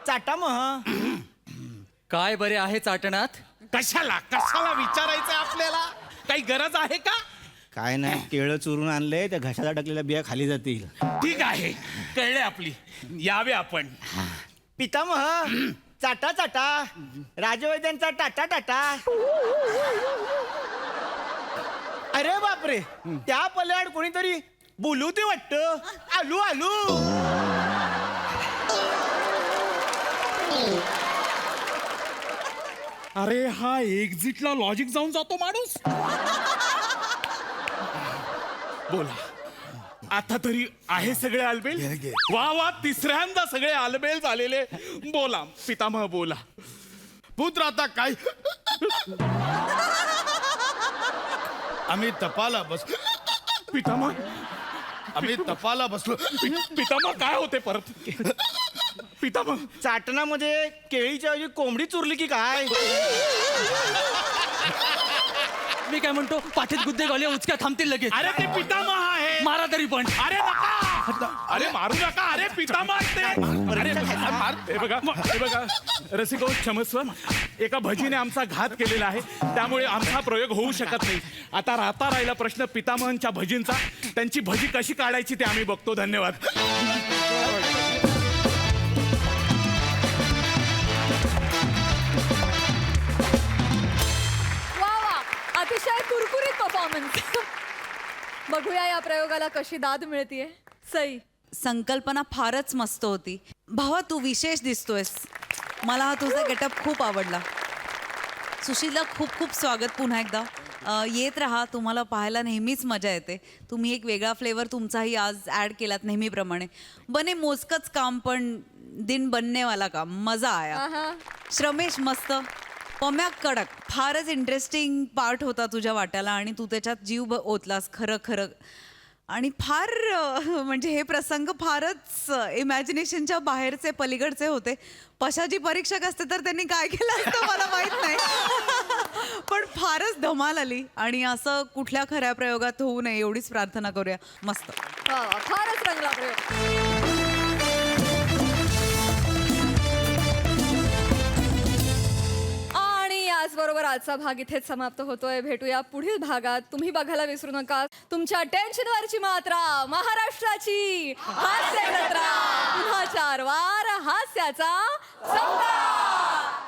चाटामह. काय बरे आहे चाटणात? कशाला कशाला विचारायचंय आपल्याला? काही गरज आहे का? काय नाही, केळं चुरून आणले, त्या घशाला टाकलेल्या बिया खाली जातील. ठीक आहे, कळले आपली. यावे आपण. पितामह चाटा चाटा. राजवैद्यांचा टाटा टाटा. अरे बापरे, त्या पल्याड कोणीतरी बोलू ते वाटतं. आलू आलू. अरे हा एक्झिटला लॉजिक जाऊन जातो माणूस. बोला. आता तरी आहे सगळे आलबेल. वा वा, तिसऱ्यांदा सगळे आलबेल झालेले. बोला पितामह बोला. पुत्र आता काय, आम्ही तपाला बसलो. पितामह आम्ही तपाला बसलो. पितामह काय होते परत? पितामह चाटणामध्ये केळीच्या ऐवजी कोंबडी चुरली की काय? मी काय म्हणतो, पाठीत गुद्दे गावले उचक्या थांबतील लगेच. अरे ते पितामह आहे. मारा तरी पण. अरे नका. अरे मारू नका. अरे पितामह ते. अरे हे बघा, हे बघा रसिको, क्षमस्व. एका भजीने आमचा घात केलेला आहे, त्यामुळे आमचा प्रयोग होऊ शकत नाही. आता राहिला प्रश्न पितामहांच्या भजींचा. त्यांची भजी कशी काढायची ते आम्ही बघतो. धन्यवाद. वा वा, अतिशय कुरकुरीत परफॉर्मन्स. बघूया या प्रयोगाला कशी दाद मिळतीये. सई. संकल्पना फारच मस्त होती. भावा तू विशेष दिसतोयस. मला हा तुझा गेटअप खूप आवडला. सुशीलला खूप खूप स्वागत पुन्हा एकदा. येत राहा, तुम्हाला पाहायला नेहमीच मजा येते. तुम्ही एक वेगळा फ्लेवर तुमचाही आज ॲड केलात नेहमीप्रमाणे. बने मोजकंच काम पण दिन बननेवाला काम. मजा आया. श्रमेश मस्त. पम्या कडक. फारच इंटरेस्टिंग पार्ट होता तुझ्या वाट्याला आणि तू त्याच्यात जीव ओतलास. खरं खरं. आणि फार म्हणजे हे प्रसंग फारच इमॅजिनेशनच्या बाहेरचे पलीकडचे होते. पशाची परीक्षक असते तर त्यांनी काय केलं असतं मला माहित नाही. पण फारच धमाल आली आणि असं कुठल्या खऱ्या प्रयोगात होऊ नये एवढीच प्रार्थना करूया. मस्त. वा वा, फारच रंगला प्रयोग. त्याचबरोबर आजचा भाग इथेच समाप्त होतोय. भेटूया पुढील भागात. तुम्ही बघायला विसरू नका तुमच्या टेन्शनवरची मात्रा, महाराष्ट्राची हास्य जत्रा. पुन्हा 4 वार हास्याचा संग्राम.